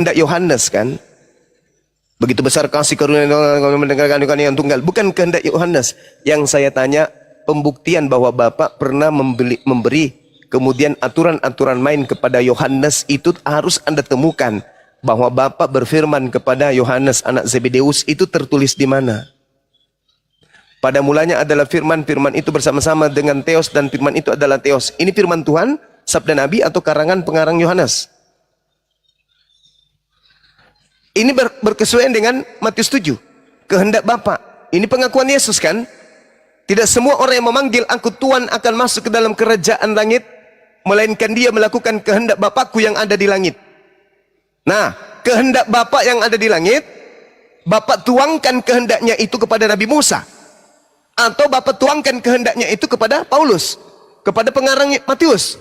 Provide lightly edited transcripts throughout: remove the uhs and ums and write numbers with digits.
kehendak Yohanes kan? Begitu besar kasih karunia mendengarkan yang tunggal. Bukan kehendak Yohanes. Yang saya tanya, pembuktian bahwa Bapak pernah memberi kemudian aturan-aturan main kepada Yohanes itu harus Anda temukan. Bahwa Bapak berfirman kepada Yohanes anak Zebedeus itu tertulis di mana? Pada mulanya adalah firman, firman itu bersama-sama dengan Theos, dan firman itu adalah Theos. Ini firman Tuhan, sabda Nabi atau karangan pengarang Yohanes? Ini berkesesuaian dengan Matius 7. Kehendak Bapa. Ini pengakuan Yesus kan? Tidak semua orang yang memanggil aku Tuhan akan masuk ke dalam kerajaan langit, melainkan dia melakukan kehendak Bapakku yang ada di langit. Nah, kehendak Bapa yang ada di langit, Bapak tuangkan kehendaknya itu kepada Nabi Musa. Atau Bapak tuangkan kehendaknya itu kepada Paulus, kepada pengarang Matius,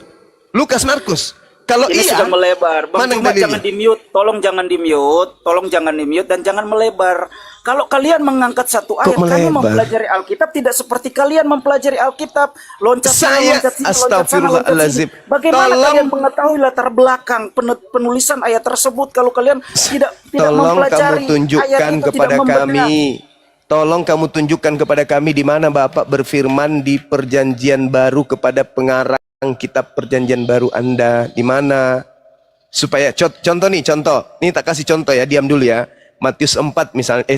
Lukas, Markus. Kalau ini iya, sudah melebar. Bang, cuma jangan di-mute, tolong jangan di-mute dan jangan melebar. Kalau kalian mengangkat satu ayat, kalian mempelajari Alkitab tidak seperti kalian mempelajari Alkitab. Loncat sana, loncat sini, loncat sana, loncat sini. Bagaimana kalian mengetahui latar belakang penulisan ayat tersebut kalau kalian tidak mempelajari kamu tunjukkan ayat itu, kepada tidak kami. Tolong kamu tunjukkan kepada kami di mana Bapak berfirman di Perjanjian Baru kepada pengarang kitab Perjanjian Baru Anda, di mana? Supaya contoh nih, contoh. Ini tak kasih contoh ya, diam dulu ya. Matius 4 misalnya,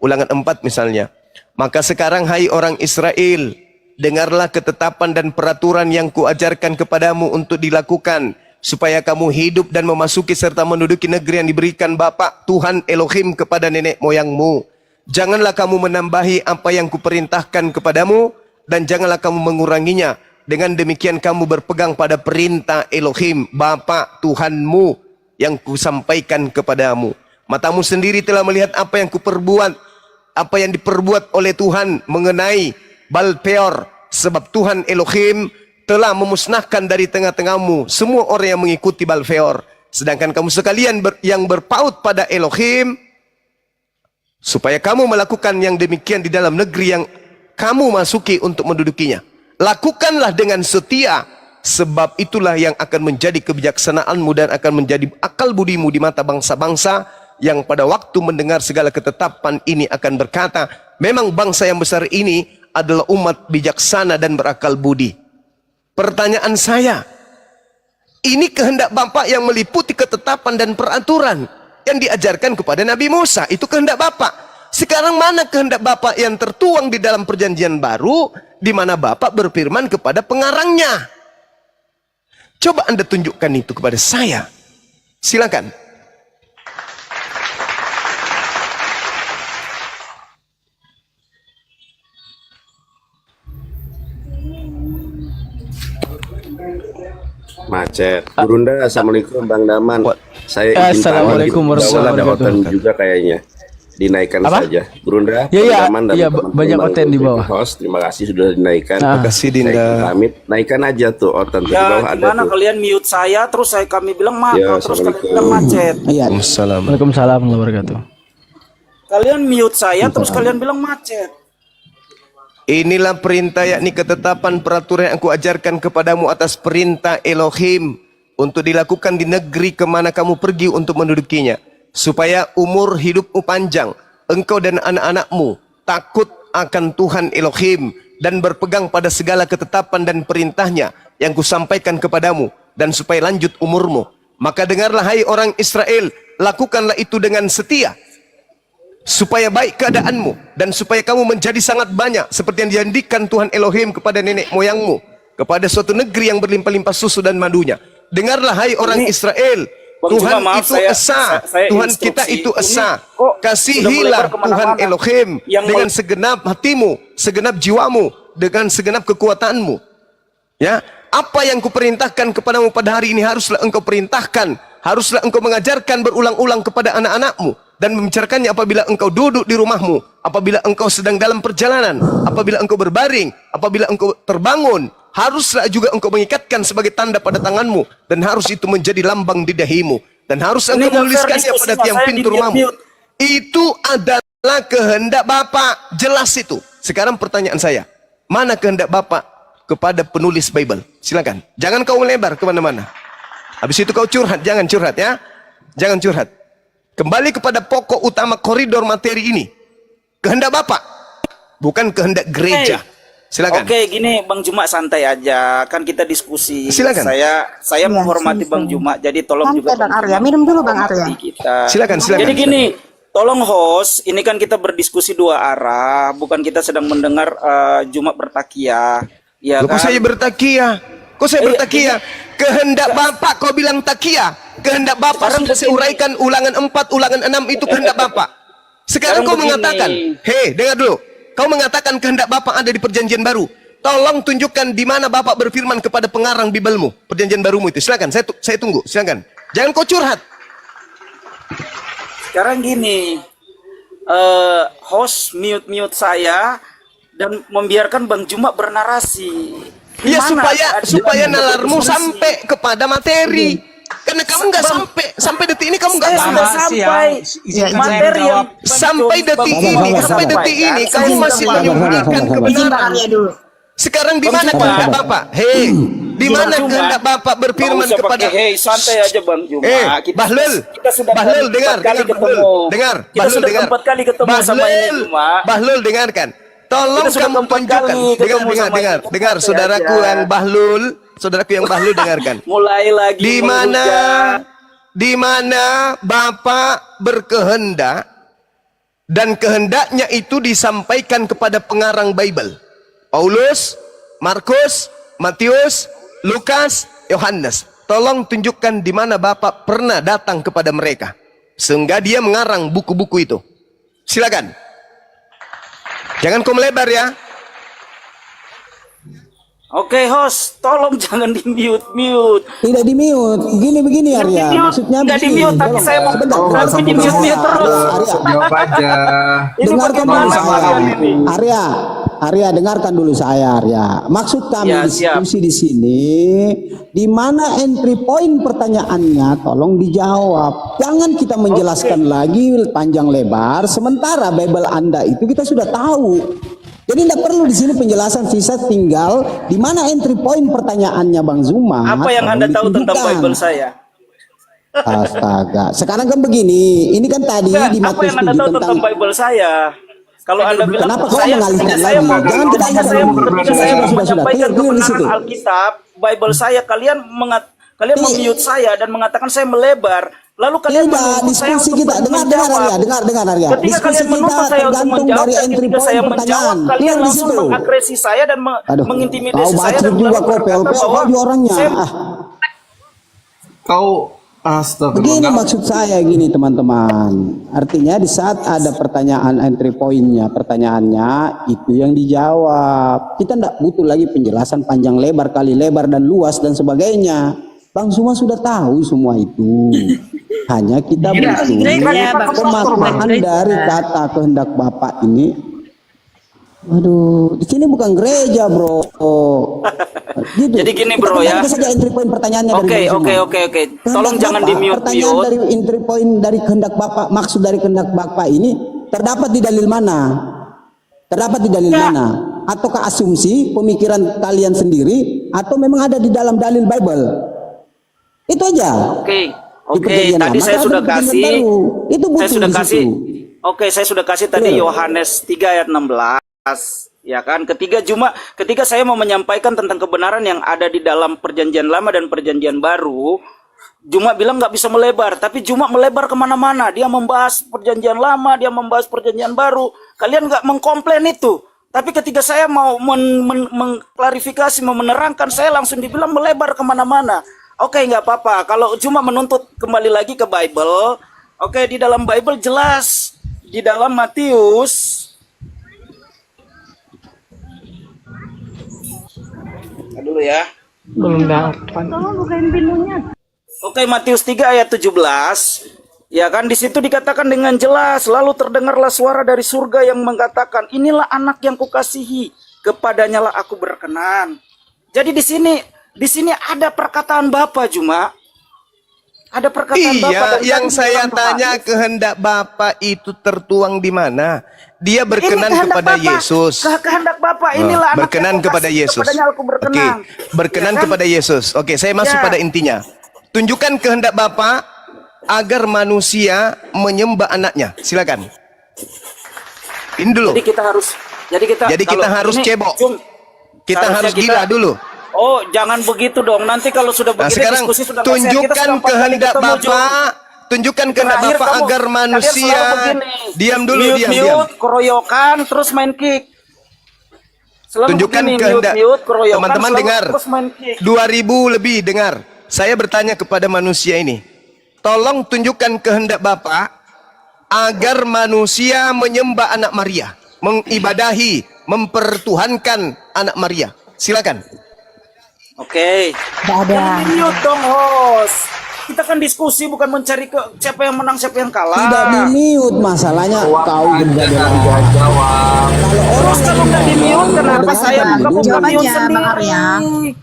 Ulangan 4 misalnya. Maka sekarang hai orang Israel, dengarlah ketetapan dan peraturan yang kuajarkan kepadamu untuk dilakukan, supaya kamu hidup dan memasuki serta menduduki negeri yang diberikan Bapa Tuhan Elohim kepada nenek moyangmu. Janganlah kamu menambahi apa yang kuperintahkan kepadamu, dan janganlah kamu menguranginya. Dengan demikian kamu berpegang pada perintah Elohim, Bapa Tuhanmu yang kusampaikan kepadamu. Matamu sendiri telah melihat apa yang kuperbuat, apa yang diperbuat oleh Tuhan mengenai Baal-peor. Sebab Tuhan Elohim telah memusnahkan dari tengah-tengahmu semua orang yang mengikuti Baal-peor. Sedangkan kamu sekalian yang berpaut pada Elohim, supaya kamu melakukan yang demikian di dalam negeri yang kamu masuki untuk mendudukinya. Lakukanlah dengan setia, sebab itulah yang akan menjadi kebijaksanaanmu dan akan menjadi akal budimu di mata bangsa-bangsa yang pada waktu mendengar segala ketetapan ini akan berkata, memang bangsa yang besar ini adalah umat bijaksana dan berakal budi. Pertanyaan saya, ini kehendak Bapak yang meliputi ketetapan dan peraturan yang diajarkan kepada Nabi Musa, itu kehendak Bapak. Sekarang mana kehendak Bapak yang tertuang di dalam Perjanjian Baru, di mana Bapak berfirman kepada pengarangnya? Coba Anda tunjukkan itu kepada saya. Silakan. Macet. Burunda, assalamualaikum Bang Daman. Saya izin assalamualaikum warahmatullahi wabarakatuh. Juga kayaknya dinaikkan saja. Burunda, ya, Daman, ya, banyak oten di bawah. Host, terima kasih sudah dinaikkan. Terima kasih Dinda. Pamit, naikkan aja tuh oten di bawah ada. Gimana kalian mute saya terus kami bilang Ya, terus kalian bilang macet. Waalaikumsalam warahmatullahi wabarakatuh. Kalian mute saya terus kalian bilang macet. Inilah perintah, yakni ketetapan peraturan yang aku ajarkan kepadamu atas perintah Elohim untuk dilakukan di negeri kemana kamu pergi untuk mendudukinya, supaya umur hidupmu panjang, engkau dan anak-anakmu takut akan Tuhan Elohim dan berpegang pada segala ketetapan dan perintahnya yang kusampaikan kepadamu, dan supaya lanjut umurmu. Maka dengarlah hai orang Israel, lakukanlah itu dengan setia, supaya baik keadaanmu dan supaya kamu menjadi sangat banyak seperti yang dijanjikan Tuhan Elohim kepada nenek moyangmu, kepada suatu negeri yang berlimpah-limpah susu dan madunya. Dengarlah hai orang Israel, Tuhan itu esa, Tuhan kita itu esa. Kasihilah Tuhan Elohim dengan segenap hatimu, segenap jiwamu, dengan segenap kekuatanmu. Ya, apa yang kuperintahkan kepadamu pada hari ini haruslah engkau perintahkan, haruslah engkau mengajarkan berulang-ulang kepada anak-anakmu, dan membicarakannya apabila engkau duduk di rumahmu, apabila engkau sedang dalam perjalanan, apabila engkau berbaring, apabila engkau terbangun. Haruslah juga engkau mengikatkan sebagai tanda pada tanganmu, dan harus itu menjadi lambang di dahimu, dan harus engkau menuliskannya pada tiang pintu rumahmu. Itu adalah kehendak Bapak, jelas itu. Sekarang pertanyaan saya, mana kehendak Bapak kepada penulis Bible? Silakan, jangan kau melebar kemana-mana. Habis itu kau curhat, jangan curhat ya, jangan curhat. Kembali kepada pokok utama koridor materi ini. Kehendak Bapak, bukan kehendak gereja. Silakan. Oke, gini Bang Juma, santai aja. Kan kita diskusi. Silakan. Saya menghormati Bang Juma. Jadi tolong Santai, juga Bang Arya. Minum dulu Bang Arya. Kita. Silakan. Jadi gini, tolong host, ini kan kita berdiskusi dua arah, bukan kita sedang mendengar Juma bertakia. Ya Loh, kan? kok saya bertakia? Kok saya bertakia? Kehendak Bapak kau bilang takia. Kehendak Bapak Sekarang sudah saya uraikan ulangan 4, ulangan 6 itu kehendak Bapak. Sekarang kau begini. mengatakan, hei, dengar dulu. Kau mengatakan kehendak Bapak ada di perjanjian baru. Tolong tunjukkan di mana Bapak berfirman kepada pengarang Bibelmu, perjanjian barumu itu. Silakan, saya tunggu. Silakan. Jangan kau curhat. Sekarang gini, host mute saya dan membiarkan Bang Juma bernarasi. Ya Gimana? supaya nalarmu sampai kepada materi. Karena kamu nggak sampai detik ini kamu nggak Saya sudah sampai materi yang sampai detik ini kamu masih menyembunyikan kebenaran. Sekarang di mana kehendak Bapak? Hei, di mana kehendak Bapak berfirman kepada? Hei, santai aja Bang Juma. Bahlul, dengar. Kita sudah 4 kali ketemu sama ini Juma. Bahlul, dengarkan. Tolong kamu tunjukkan. Dengar, saudaraku yang Bahlul, dengarkan. Mulai lagi. Di mana Bapak berkehendak dan kehendaknya itu disampaikan kepada pengarang Bible. Paulus, Markus, Matius, Lukas, Yohanes. Tolong tunjukkan di mana Bapak pernah datang kepada mereka sehingga dia mengarang buku-buku itu. Silakan. Jangan kau melebar ya. Oke, host, tolong jangan di-mute. Tidak di-mute. Begini Arya. Maksudnya enggak di-mute, tapi saya mau tapi di-mute terus. Jawab aja. Dengarkan dulu saya. Arya, dengarkan dulu saya, Arya. Maksud kami Ya, diskusi di sini, di mana entry point pertanyaannya, tolong dijawab. Jangan kita menjelaskan lagi panjang lebar, sementara Bible Anda itu kita sudah tahu. Jadi tidak perlu di sini penjelasan, visa tinggal di mana entry point pertanyaannya Bang Zuma. Apa yang Anda tahu tentang Bible saya? Astaga. Sekarang kan begini, ini kan tadi di Apa Matius yang Anda 7 tahu tentang tentang Bible saya? Kalau Anda bilang kenapa kau mengalihkan lagi? Jangan kita ketika saya menyampaikan clear di situ. kebenaran Alkitab, Bible saya, kalian mem-mute saya dan mengatakan saya melebar. Lalu kalian menuntut saya diskusi untuk kita dengar Arya. Ketika Diskusi kalian menuntut kita saya untuk tergantung menjawab dari dan entry ketika point saya pertanyaan. menjawab, kalian Clear di langsung situ. mengagresi saya dan mengintimidasi saya dan juga kok berkata bahwa PLP orangnya. Kau astagfirullah. Begini maksud saya gini teman-teman. Artinya di saat ada pertanyaan entry point-nya, pertanyaannya itu yang dijawab. Kita tidak butuh lagi penjelasan panjang lebar, kali lebar dan luas dan sebagainya. Bang Zuma sudah tahu semua itu. Hanya kita butuh pemaknaan dari kata kehendak Bapak ini. Aduh, di sini bukan gereja, bro. Gitu. Jadi gini, bro, ya. Saja entry point pertanyaannya dari Bang Zuma. Oke. Tolong jangan di-mute. Pertanyaan dari entry point dari kehendak Bapak, maksud dari kehendak Bapak ini terdapat di dalil mana? Terdapat di dalil mana? Ataukah asumsi pemikiran kalian sendiri atau memang ada di dalam dalil Bible? Itu aja. Oke. Tadi saya sudah kasih. Itu saya sudah kasih. Situ. Oke, saya sudah kasih tadi Yohanes 3 ayat 16. Ya kan, ketika saya mau menyampaikan tentang kebenaran yang ada di dalam perjanjian lama dan perjanjian baru, Juma bilang nggak bisa melebar, tapi Juma melebar kemana-mana. Dia membahas perjanjian lama, dia membahas perjanjian baru. Kalian nggak mengkomplain itu. Tapi ketika saya mau mengklarifikasi, mau menerangkan, saya langsung dibilang melebar kemana-mana. Oke, nggak apa-apa. Kalau Juma menuntut kembali lagi ke Bible, oke, di dalam Bible jelas, di dalam Matius. Dulu ya. Belum dapat. Oke, Matius 3 ayat 17. Ya kan, di situ dikatakan dengan jelas, lalu terdengarlah suara dari surga yang mengatakan, inilah anak yang kukasihi, kepadanya lah aku berkenan. Jadi di sini ada perkataan Bapa, Juma. Ada perkataan Bapa. Iya, yang saya tanya kehendak Bapak itu tertuang di mana? Dia berkenan kepada Yesus. Kehendak Bapak inilah anak berkenan kepada Yesus. Oke, berkenan kepada Yesus. Oke, saya masuk pada intinya. Tunjukkan kehendak Bapak agar manusia menyembah anaknya? Silakan. Ini dulu. Jadi kita harus cebok. Kita harus gila dulu. Oh, jangan begitu dong. Nanti kalau sudah begini sekarang diskusi sudah tunjukkan kehendak Bapak, tunjukkan kehendak Bapak agar manusia diam dulu, diam. Keroyokan terus main kick. Tunjukkan kehendak. Teman-teman dengar. 2000 lebih dengar. Saya bertanya kepada manusia ini. Tolong tunjukkan kehendak Bapak agar manusia menyembah anak Maria, mengibadahi, mempertuhankan anak Maria. Silakan. Oke. Jangan di-mute dong, host. Kita kan diskusi bukan mencari siapa yang menang, siapa yang kalah. Tidak di-mute, masalahnya kau jawab. Kalau nggak di-mute, kenapa saya buka mute sendiri?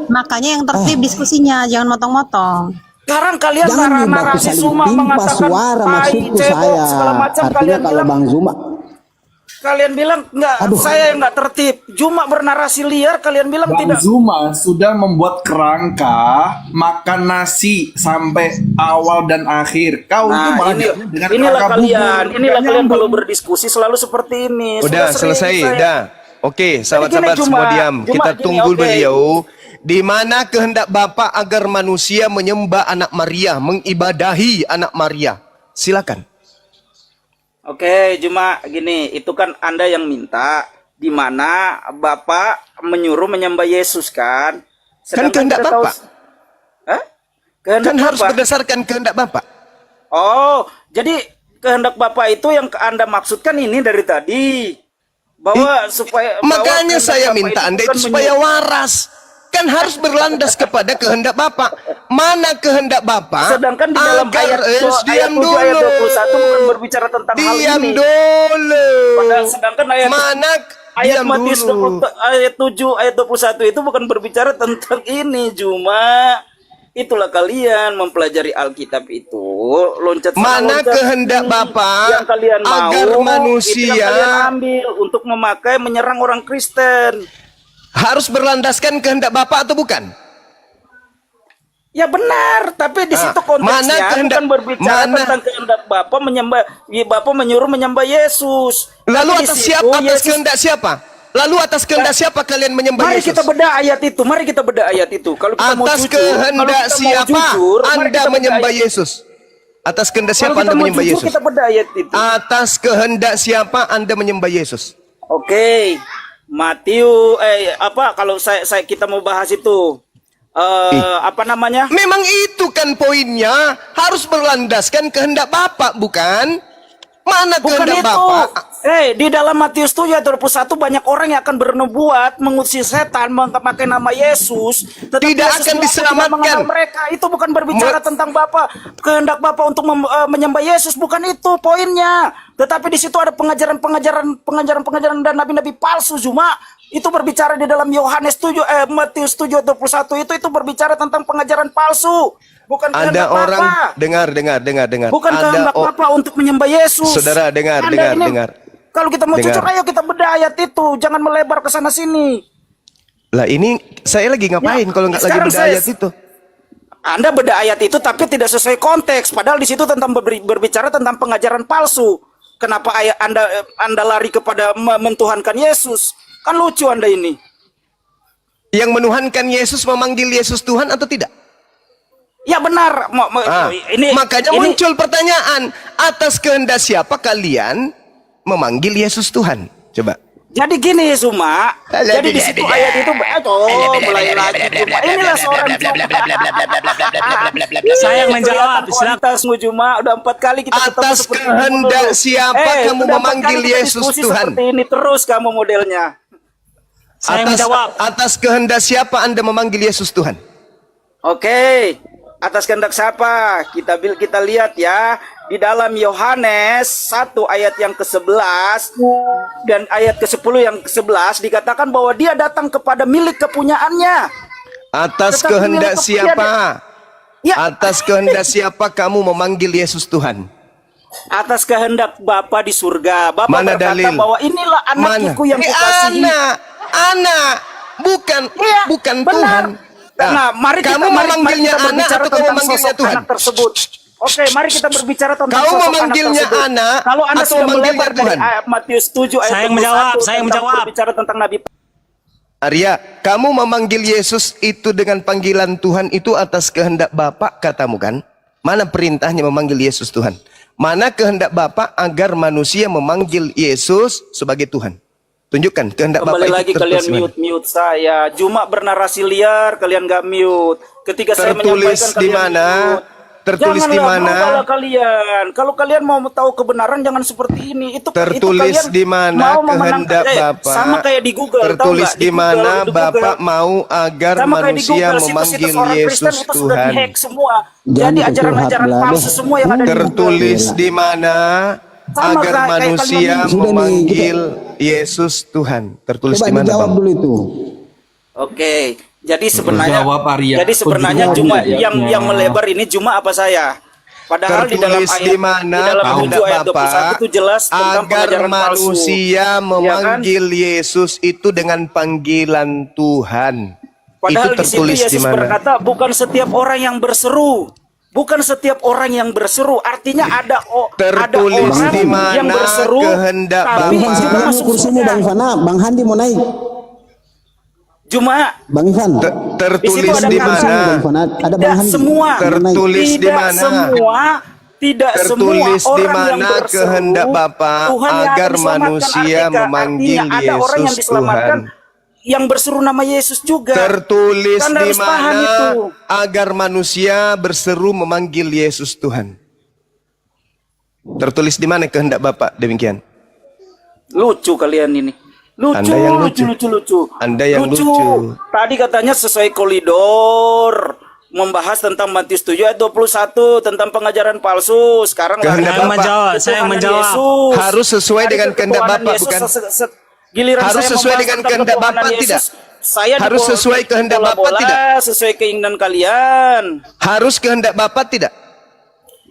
Makanya yang tertib diskusinya, jangan motong-motong. Sekarang kalian narasi Zuma mengatakan suara maksudku cebok, saya. segala macam. Artinya Kalian kalau bilang Bang Zuma, kalian bilang enggak, saya yang enggak tertib. Zuma bernarasi liar, kalian bilang Bang tidak. Zuma sudah membuat kerangka makan nasi sampai awal dan akhir. Kau itu malah dengan inilah kerangka kalian, bubur. inilah kalian kalau berdiskusi selalu seperti ini. Udah selesai, udah. Oke, sahabat-sahabat semua diam. Kita tunggu beliau. Di mana kehendak Bapak agar manusia menyembah anak Maria, mengibadahi anak Maria? Silakan. Oke, cuma gini, itu kan Anda yang minta, di mana Bapak menyuruh menyembah Yesus kan? Kan kehendak Bapak. Kehendak Kan harus Bapak. berdasarkan kehendak Bapak. Oh, jadi kehendak Bapak itu yang Anda maksudkan ini dari tadi. Bahwa supaya makanya saya minta Anda itu supaya waras. Kan harus berlandas kepada kehendak Bapak. Mana kehendak Bapak? Sedangkan di dalam ayat 7 ayat 21 bukan berbicara tentang hal ini. Diam dulu. Sedangkan ayat ayat Matius 7 ayat 21 itu bukan berbicara tentang ini. Cuma itulah kalian mempelajari Alkitab itu loncat mana kehendak Bapak yang kalian mau, agar manusia itu yang kalian ambil untuk memakai menyerang orang Kristen. Harus berlandaskan kehendak Bapak atau bukan? Ya benar, tapi di situ konteksnya bukan berbicara tentang kehendak Bapak Bapak menyuruh menyembah Yesus. Lalu atas kehendak siapa? Lalu atas kehendak siapa kalian menyembah Yesus? Mari kita bedah ayat itu. Mari kita bedah ayat itu. Kalau kita atas kehendak siapa Anda menyembah Yesus? Atas kehendak siapa Anda menyembah Yesus? Kita bedah ayat itu. Atas kehendak siapa Anda menyembah Yesus? Oke. Matius kalau kita mau bahas itu apa namanya? Memang itu kan poinnya, harus berlandaskan kehendak Bapak, bukan? Mana kehendak Bapak? Di dalam Matius 7 ayat 21 banyak orang yang akan bernubuat, mengusir setan, memakai nama Yesus, tetapi tidak Yesus akan diselamatkan. Mereka itu bukan berbicara tentang Bapak, kehendak Bapak untuk menyembah Yesus, bukan itu poinnya. Tetapi di situ ada pengajaran dan nabi-nabi palsu. Cuma itu berbicara di dalam Matius 7 ayat 21 itu berbicara tentang pengajaran palsu. Bukan ada orang dengar. Bukan kehendak Bapak untuk menyembah Yesus. Saudara dengar. Kalau kita mau jujur, ayo kita bedah ayat itu, jangan melebar ke sana sini. Lah ini saya lagi ngapain kalau nggak lagi bedah ayat itu? Anda bedah ayat itu tapi tidak sesuai konteks. Padahal di situ tentang berbicara tentang pengajaran palsu. Kenapa Anda lari kepada mentuhankan Yesus? Kan lucu Anda ini. Yang menuhankan Yesus memanggil Yesus Tuhan atau tidak? Ya benar. Makanya muncul pertanyaan, atas kehendak siapa kalian memanggil Yesus Tuhan? Coba. Jadi gini Zuma, jadi di situ ayat itu mulai lagi Zuma. Inilah seorang Zuma. Saya yang menjawab. Zuma, udah 4 kali kita ketemu atas kehendak siapa kamu memanggil Yesus Tuhan? Seperti ini terus kamu modelnya. Saya menjawab. Atas kehendak siapa Anda memanggil Yesus Tuhan? Oke. Atas kehendak siapa? Kita lihat ya. Di dalam Yohanes 1 ayat yang ke-11 dan ayat ke-10 yang ke-11 dikatakan bahwa dia datang kepada milik kepunyaannya. Atas kehendak siapa? Atas kehendak siapa kamu memanggil Yesus Tuhan? Atas kehendak Bapa di surga. Bapa mana berkata dalil? Bahwa inilah anakku yang kukasihi. Anak, bukan benar. Tuhan. Nah, mari kamu memanggilnya anak atau kamu memanggilnya Tuhan? Anak tersebut. Oke, mari kita berbicara tentang Kau sosok memanggilnya anak tersebut. anak Kalau Anda atau sudah memanggilnya melebar dari Tuhan? ayat Matius 7 ayat Saya yang 21 menjawab, saya yang tentang menjawab. berbicara tentang Nabi. Arya, kamu memanggil Yesus itu dengan panggilan Tuhan itu atas kehendak Bapa, katamu kan? Mana perintahnya memanggil Yesus Tuhan? Mana kehendak Bapa agar manusia memanggil Yesus sebagai Tuhan? Tunjukkan kehendak Bapa Kembali itu lagi tertulis kalian di mana? mute saya. Cuma bernarasi liar kalian nggak mute. Ketika saya Tertulis menyampaikan di kalian mana? mute. Tertulis di Janganlah mana? berubahlah kalian. Kalau kalian mau tahu kebenaran jangan seperti ini. Itu Tertulis kalian di mana mau memenangkan- kehendak Bapa? Sama kayak di Google. tahu Tertulis nggak? di mana Google. Bapa mau agar Sama kayak di manusia Google, memanggil situs-situs orang Kristen Yesus itu sudah Tuhan. dihack semua. Jangan Jadi itu ajaran-ajaran curhat, palsu lah. semua yang ada di Google. Tertulis di mana Sama agar kayak manusia kalian ini. Sudah nih, memanggil Yesus Tuhan. Tertulis Coba di mana, dijawab Bang? dulu itu. Oke. Jadi sebenarnya Jawab, Arya. jadi sebenarnya Jawab, cuma Arya. yang melebar ini cuma apa saya? Padahal di dalam Tertulis ayat di mana di dalam kehendak 7 ayat 21 Bapa itu jelas tentang agar pengajaran palsu. manusia memanggil Yesus itu dengan panggilan Tuhan. Padahal Itu di situ tertulis di Yesus mana? berkata bukan setiap orang yang berseru. Bukan setiap orang yang berseru. Artinya ada Tertulis orang di mana yang berseru kehendak tapi Bang Bapa. Ivan, juga siapa masuk kursinya surga. Bang Ivan? Bang Handi mau naik. Cuma Bang Ivan. Tertulis Di situ ada di kata- mana? Bang Ivan, ada Bang tidak Handi. semua Tertulis di tidak mana? semua tidak Tertulis semua di orang yang mana berseru, kehendak Bapa Tuhan yang agar akan diselamatkan. manusia memanggil Artinya ada orang yang Yesus diselamatkan Tuhan. yang berseru nama Yesus juga. Tertulis Anda di harus paham mana itu. agar manusia berseru memanggil Yesus Tuhan. Tertulis di mana kehendak Bapa demikian? Lucu kalian ini. Lucu, Anda yang lucu. lucu. Anda yang lucu. Tadi katanya sesuai koridor membahas tentang Matius 7 ayat 21 tentang pengajaran palsu. Sekarang Kehendak Saya yang Bapa. menjawab, saya yang menjawab. Harus sesuai dengan kehendak Bapa, bukan? Giliran Harus saya sesuai membahas dengan tentang kehendak ketuhanan Bapa, Yesus, tidak? Saya Harus dibawa sesuai kehendak Bapa, bola-bola, tidak? Sesuai keinginan kalian. Harus kehendak Bapa tidak?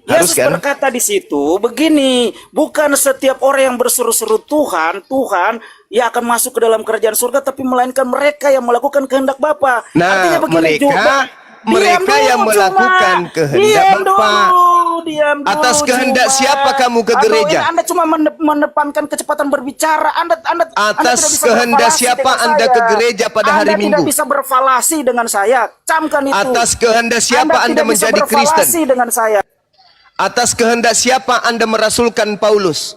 Harus Yesus kan? berkata di situ begini, bukan setiap orang yang berseru-seru Tuhan, ia akan masuk ke dalam kerajaan surga, tapi melainkan mereka yang melakukan kehendak Bapa. Nah, begini juga. mereka yang melakukan kehendak Bapa. Diam dulu, Atas kehendak cuma. siapa kamu ke Aduh, gereja? ini Anda cuma mendepankan kecepatan berbicara. Anda Atas tidak bisa kehendak berfalasi siapa dengan Anda saya. ke gereja pada hari Anda Minggu? tidak bisa berfalasi dengan saya. Camkan itu. Atas kehendak siapa Anda tidak bisa menjadi berfalasi Kristen? dengan saya. Atas kehendak siapa Anda merasulkan Paulus?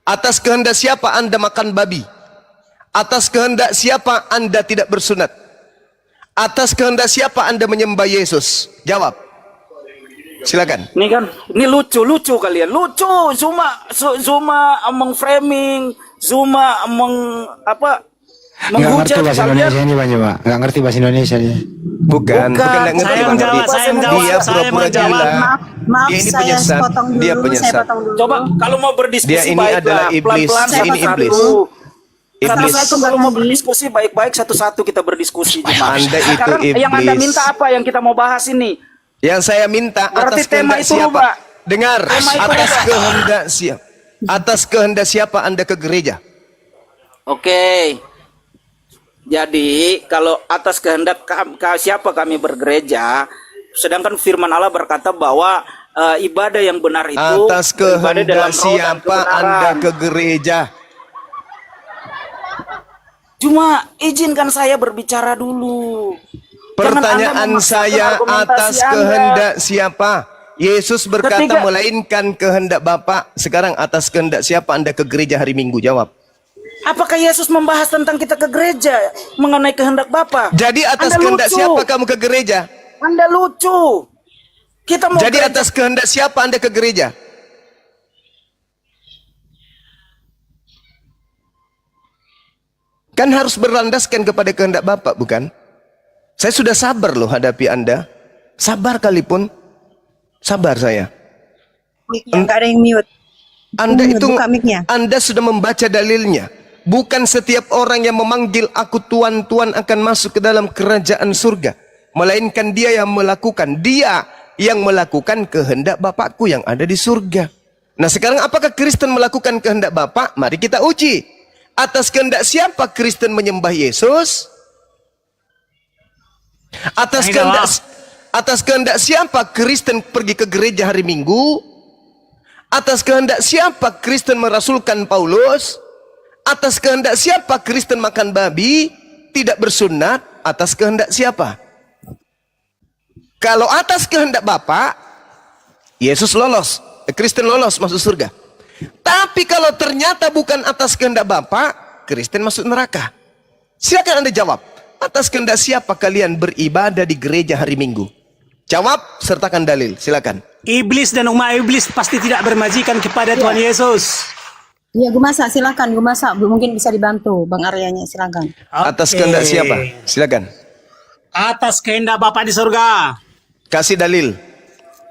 Atas kehendak siapa Anda makan babi? Atas kehendak siapa Anda tidak bersunat? Atas kehendak siapa Anda menyembah Yesus? Jawab. Silakan. Ini lucu kalian. Lucu, Zuma meng-framing, Zuma menghujat kalian. ini Bang Juma. Nggak ngerti bahasa Indonesia dia. Bukan nggak ngerti Saya Bang. menjawab, saya menjawab, Dia saya pura-pura menjawab. gila. Maaf, Dia ini saya penyesat. potong dulu, Dia saya penyesat. potong dulu. Coba kalau mau berdiskusi Dia ini baiklah, adalah iblis. pelan-pelan Dia ini satu-satu. iblis. Iblis. Satu-satu kalau mau berdiskusi baik-baik satu-satu kita berdiskusi. Jemaat. Anda itu Sekarang yang Anda iblis. minta apa yang kita mau bahas ini? Yang saya minta Berarti atas tema kehendak itu siapa? rubah. Dengar, Tema itu atas rubah. kehendak siapa? Atas kehendak siapa Anda ke gereja? Oke. Jadi kalau atas kehendak siapa kami bergereja, sedangkan firman Allah berkata bahwa ibadah yang benar itu Atas beribadah dalam kehendak roh dan siapa kebenaran. Anda ke gereja? Cuma izinkan saya berbicara dulu. Jangan Pertanyaan Anda memaksakan saya argumentasi atas Anda. kehendak siapa? Yesus berkata Ketiga. melainkan kehendak Bapa. Sekarang atas kehendak siapa Anda ke gereja hari Minggu? Jawab. Apakah Yesus membahas tentang kita ke gereja mengenai kehendak Bapa? Jadi atas Anda kehendak lucu. siapa kamu ke gereja? Anda lucu. Kita mau Jadi gereja. atas kehendak siapa Anda ke gereja? Kan harus berlandaskan kepada kehendak Bapa, bukan? Saya sudah sabar loh hadapi Anda. Sabar kalipun. Sabar saya. Mic-nya, nggak ada yang mute. Anda itu Buka mic-nya. Anda sudah membaca dalilnya. Bukan setiap orang yang memanggil aku Tuhan, Tuhan akan masuk ke dalam kerajaan surga. Melainkan dia yang melakukan. Dia yang melakukan kehendak Bapakku yang ada di surga. Nah sekarang apakah Kristen melakukan kehendak Bapa? Mari kita uji. Atas kehendak siapa Kristen menyembah Yesus? Atas kehendak siapa Kristen pergi ke gereja hari Minggu? Atas kehendak siapa Kristen merasulkan Paulus? Atas kehendak siapa Kristen makan babi, tidak bersunat? Atas kehendak siapa? Kalau atas kehendak Bapa, Yesus lolos, Kristen lolos masuk surga. Tapi kalau ternyata bukan atas kehendak Bapa, Kristen masuk neraka. Silakan Anda jawab. Atas kehendak siapa kalian beribadah di gereja hari Minggu? Jawab, sertakan dalil. Silakan. Iblis dan umat iblis pasti tidak bermajikan kepada Tuhan Yesus. Iya, gue masak, silakan gue masak. Mungkin bisa dibantu Bang Aryanya, silakan. Atas Oke. kehendak siapa? Silakan. Atas kehendak Bapa di surga. Kasih dalil.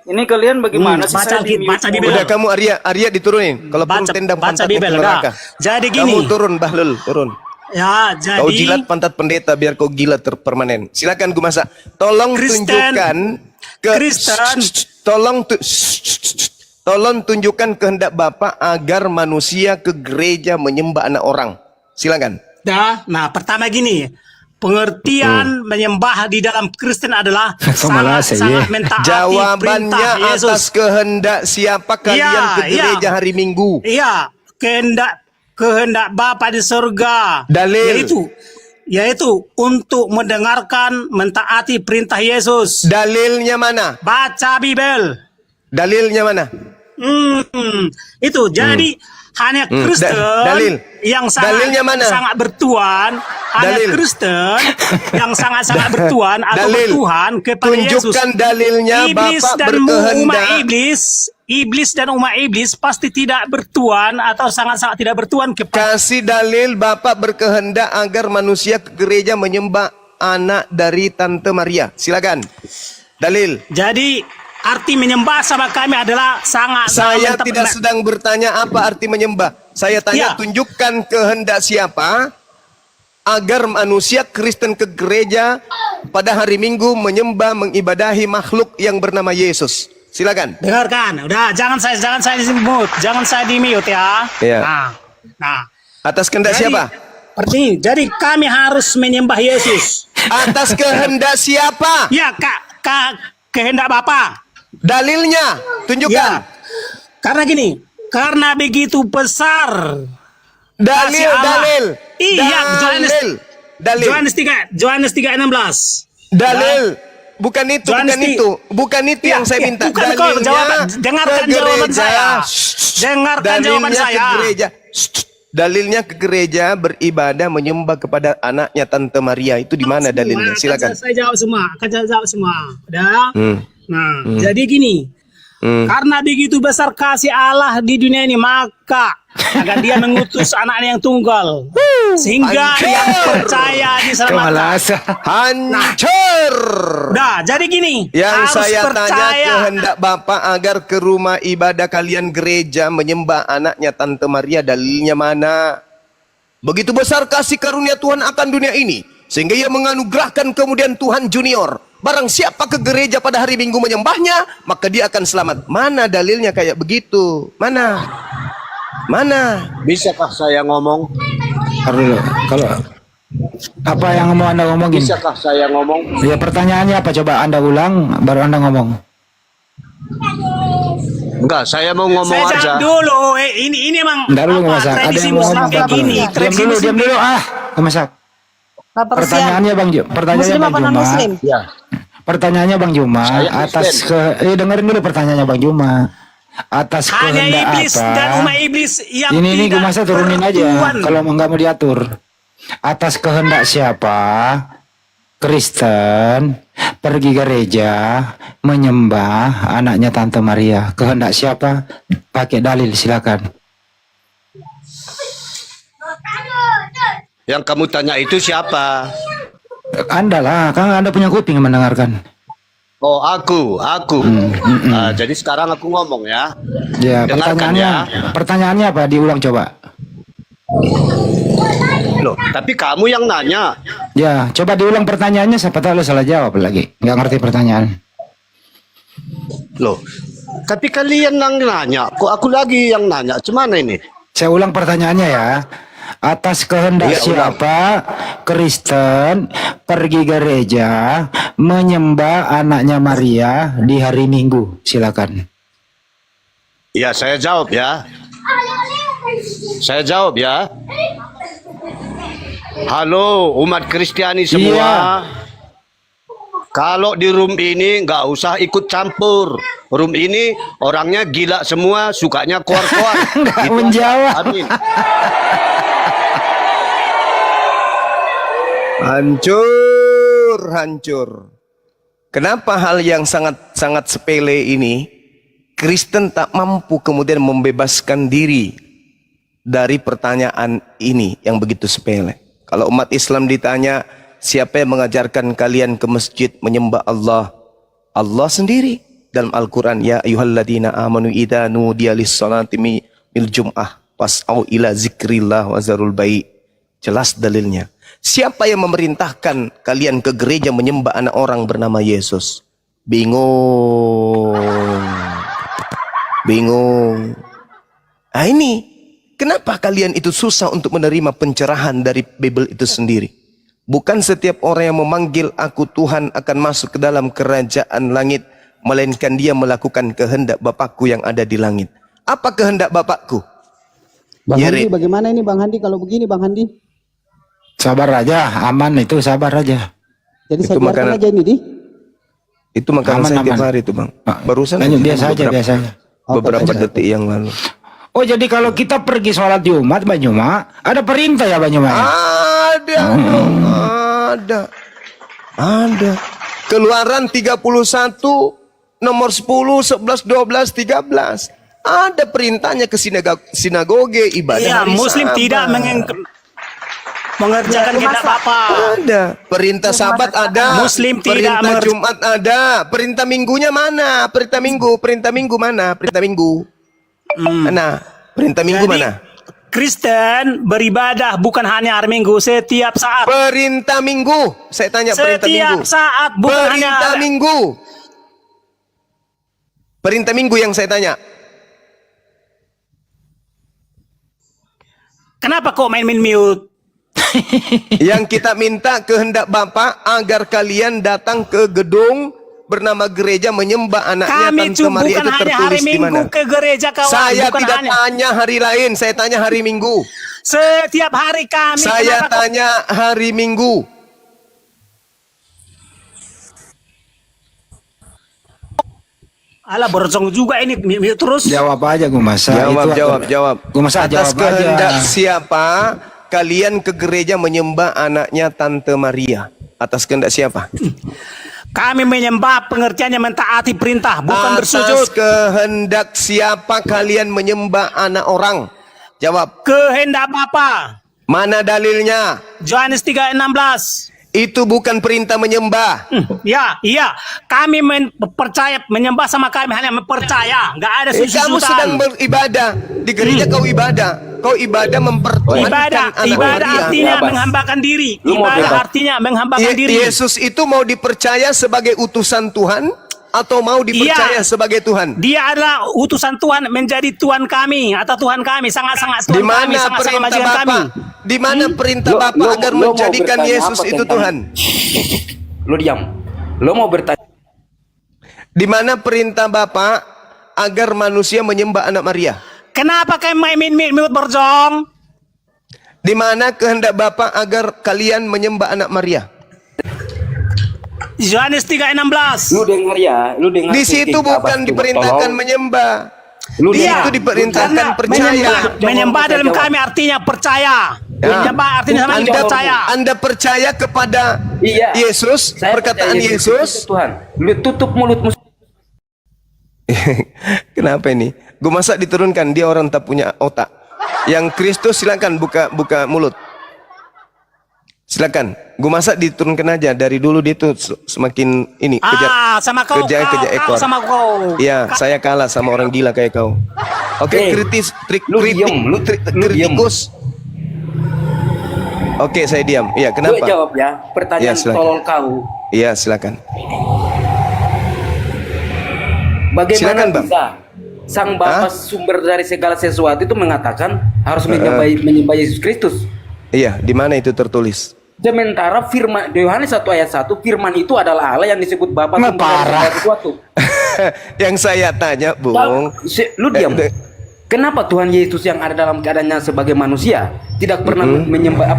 Ini kalian bagaimana sih? baca Saya di-mute baca Bibel. Udah kamu Arya diturunin. Kalau perlu Baca- tendang baca pantatnya Bibel, ke neraka. udah. Jadi gini. Kamu turun Bahlul, turun. Ya, jadi Kau jilat pantat pendeta biar kau gila terpermanen. Silakan gue masak. Tolong Kristen. tunjukkan Kristen. Tolong tunjukkan kehendak Bapa agar manusia ke gereja menyembah anak orang. Silakan. nah pertama gini, pengertian menyembah di dalam Kristen adalah malah sangat mentaati Jawabannya perintah Yesus. atas kehendak siapa kalian ke gereja hari Minggu? Iya, kehendak Bapa di surga. Dalil. Yaitu untuk mendengarkan, mentaati perintah Yesus. Dalilnya mana? Baca Bibel. Dalilnya mana? Itu jadi hanya Kristen dalil. yang Dalilnya mana? sangat bertuhan, hanya Dalil. Kristen yang sangat bertuhan atau Dalil. bertuhan kepada Yesus. Tunjukkan dalilnya Iblis Bapak dan berkehendak. umat iblis dan umat iblis pasti tidak bertuhan atau sangat tidak bertuhan kepada. Kasih dalil Bapak berkehendak agar manusia ke gereja menyembah anak dari Tante Maria. Silakan. Dalil. Jadi arti menyembah sama kami adalah Saya tidak sedang bertanya apa arti menyembah. Saya tanya Ya. tunjukkan kehendak siapa agar manusia Kristen ke gereja pada hari Minggu menyembah mengibadahi makhluk yang bernama Yesus. Silakan. Dengarkan, udah jangan saya di mute ya. Iya. Nah. Atas kehendak siapa? Jadi kami harus menyembah Yesus. Atas kehendak siapa? Ya, kehendak Bapa. Dalilnya tunjukkan. Ya. Karena gini, karena begitu besar Dalil, kasih Allah. dalil. Iya, Dalil. Johannes 3:16. Dalil. Bukan itu, bukan itu yang saya minta. Bukan kau jawaban. Dengarkan ke jawaban gereja. saya. Dengarkan jawaban Dalilnya saya. ke gereja. Dalilnya ke gereja beribadah menyembah kepada anaknya Tante Maria. Itu di mana dalilnya? Silakan. Saya jawab semua. Udah. Nah, jadi gini. Karena begitu besar kasih Allah di dunia ini, maka agar dia mengutus anaknya yang tunggal. Sehingga yang percaya diselamatkan. Hancur. Nah, jadi gini. Yang harus saya tanya percaya. kehendak Bapak agar ke rumah ibadah kalian gereja menyembah anaknya Tante Maria, dalilnya mana? Begitu besar kasih karunia Tuhan akan dunia ini, sehingga ia menganugerahkan kemudian Tuhan Junior. Barang siapa ke gereja pada hari Minggu menyembahnya, maka dia akan selamat. Mana dalilnya kayak begitu? Mana? Bisakah saya ngomong? Kalau apa yang mau Anda ngomongin? Bisakah saya ngomong? Ya pertanyaannya apa? Coba Anda ulang, baru Anda ngomong. Enggak, saya mau ngomong Saya aja. jawab dulu. Ini emang Ntar dulu Masak. Ada tradisi yang mau Muslim ngomong kayak apa? gini. Diam dulu. Masak. Bapak Rusian, Pertanyaannya Bang Muslim apa non Muslim? Ya. Pertanyaannya Bang Juma Saya atas Kristen. dengerin dulu pertanyaannya Bang Juma. Atas Hanya kehendak iblis apa? dan umat iblis yang Ini gue tidak masa turunin aja bertuhan. kalau nggak mau diatur. Atas kehendak siapa Kristen pergi gereja menyembah anaknya Tante Maria? Kehendak siapa? Pakai dalil, silakan. Yang kamu tanya itu siapa? Anda lah, kan Anda punya kuping mendengarkan. Oh, aku. Jadi sekarang aku ngomong ya. Ya, Dengarkan pertanyaannya apa? Diulang coba. Loh, tapi kamu yang nanya. Ya, coba diulang pertanyaannya, siapa tahu lo salah jawab lagi. Nggak ngerti pertanyaan. Loh, tapi kalian yang nanya. Kok aku lagi yang nanya? Cemana ini? Saya ulang pertanyaannya ya. Atas kehendak Iya, ulang. siapa Kristen pergi gereja menyembah anaknya Maria di hari Minggu? Silakan. Ya, saya jawab ya. Saya jawab ya. Halo umat Kristiani semua. Iya. Kalau di room ini nggak usah ikut campur. Room ini orangnya gila semua, sukanya keluar-keluar. Nggak Gitu menjawab. aja. Amin. Hancur, hancur. Kenapa hal yang sangat sepele ini Kristen tak mampu kemudian membebaskan diri dari pertanyaan ini yang begitu sepele? Kalau umat Islam ditanya, siapa yang mengajarkan kalian ke masjid menyembah Allah? Allah sendiri dalam Al-Quran. Ya ayyuhalladzina amanu idza nudiya lis-salati mil jum'ah fas'au ila zikrillah wa zarul bai'. Jelas dalilnya. Siapa yang memerintahkan kalian ke gereja menyembah anak orang bernama Yesus? Bingung. Bingung. Nah ini, kenapa kalian itu susah untuk menerima pencerahan dari Bible itu sendiri? Bukan setiap orang yang memanggil aku Tuhan akan masuk ke dalam kerajaan langit, melainkan dia melakukan kehendak Bapakku yang ada di langit. Apa kehendak Bapakku? Bang Ya, Handi, Rik. bagaimana ini Bang Handi kalau begini Bang Handi? Sabar aja, aman itu, sabar aja. Jadi Itu saya biarkan makanan- aja ini di. Itu makanan Aman, saya tiap aman. hari itu bang. Barusan Lanjut, biasa aja, beberapa- biasa aja. Beberapa Oke, detik yang lalu. Oh, jadi kalau kita pergi sholat Jumat, Banyuma, ada perintah ya Banyuma? Ya? Ada dong, ada. Keluaran 31 nomor 10, 11, 12, 13. Ada perintahnya ke sinagoge ibadah Iya, hari Muslim Sabat. tidak mengerjakan kehendak Bapa. Ada. Perintah Sabat ada. Muslim tidak Perintah mengerti- Jumat ada. Perintah Minggunya mana? Perintah Minggu mana? Perintah Minggu. Mana? Perintah Minggu Jadi, mana? Kristen beribadah bukan hanya hari Minggu, setiap saat. Perintah Minggu. Saya tanya perintah Setiap Minggu. saat, bukan Perintah hanya Minggu. Perintah Minggu yang saya tanya. Kenapa kok main mute? Yang kita minta kehendak Bapa agar kalian datang ke gedung bernama gereja menyembah anaknya Kami Tante Maria bukan itu hanya hari tertulis di Minggu mana? ke gereja kawan. Saya bukan tidak hanya. tanya hari lain, saya tanya hari Minggu. Setiap hari kami. Saya kenapa kok- tanya hari Minggu. Alah borong juga ini mute terus. Jawab aja gue masa. Jawab. Gue masa Atas jawab aja. kehendak siapa kalian ke gereja menyembah anaknya Tante Maria? Atas kehendak siapa? Kami menyembah pengertiannya mentaati perintah, bukan Atas bersujud. kehendak siapa kalian menyembah anak orang? Jawab. Kehendak Bapa. Mana dalilnya? Yohanes 3:16. Itu bukan perintah menyembah. Ya, iya. Kami percaya menyembah sama kami hanya mempercaya, nggak ada Kamu sedang susutan. beribadah di gereja. Kau ibadah mempertuhankan anak Ibadah Maria. artinya menghambakan diri. Ibadah artinya menghambakan diri. Yesus itu mau dipercaya sebagai utusan Tuhan atau mau dipercaya Iya. sebagai Tuhan? Dia adalah utusan Tuhan menjadi Tuhan kami atau Tuhan kami, sangat-sangat Di Tuhan kami, mana sangat-sangat perintah majikan kami. Bapak? Di mana perintah Lo- Bapak lo- agar lo mau menjadikan bertanya Yesus apa itu tentang- Tuhan? Lo diam. Lo mau bertanya Di mana perintah Bapak agar manusia menyembah anak Maria? Kenapa kami main mute berjong? Di mana kehendak Bapak agar kalian menyembah anak Maria? Yohanes 3:16. lu dengar ya, lu dengar. Di situ King Abbas bukan tuh, diperintahkan tolong. menyembah. Lu Di dengar. situ diperintahkan Karena percaya. menyembah Jawab, dalam jawab. kami artinya percaya. Ya. Menyembah artinya sama Anda percaya. Anda percaya kepada Iya. Yesus, Saya perkataan percaya Yesus? itu Tuhan. Lu tutup mulutmu. Kenapa ini? Gue masa diturunkan dia orang tak punya otak. Yang Kristus silakan buka mulut. Silakan. Gue masa diturunkan aja dari dulu dia tuh semakin ini Sama kau, kejar kau ekor. sama kau. Iya, saya kalah sama orang gila kayak kau. Oke, lu diem, lu diem. kritikus. Oke, saya diam. Iya, Gue kenapa? jawab ya. Pertanyaan Ya, silakan. tolol kau. Iya, silakan. Bagaimana Silakan, Bang. bisa sang Bapa sumber dari segala sesuatu itu mengatakan harus menyembah Yesus Kristus. Iya, di mana itu tertulis? Sementara firman Yohanes 1 ayat 1, firman itu adalah Allah yang disebut Bapa sumber dari segala sesuatu. Yang saya tanya, Bung. Lu diam. Kenapa Tuhan Yesus yang ada dalam keadaannya sebagai manusia tidak pernah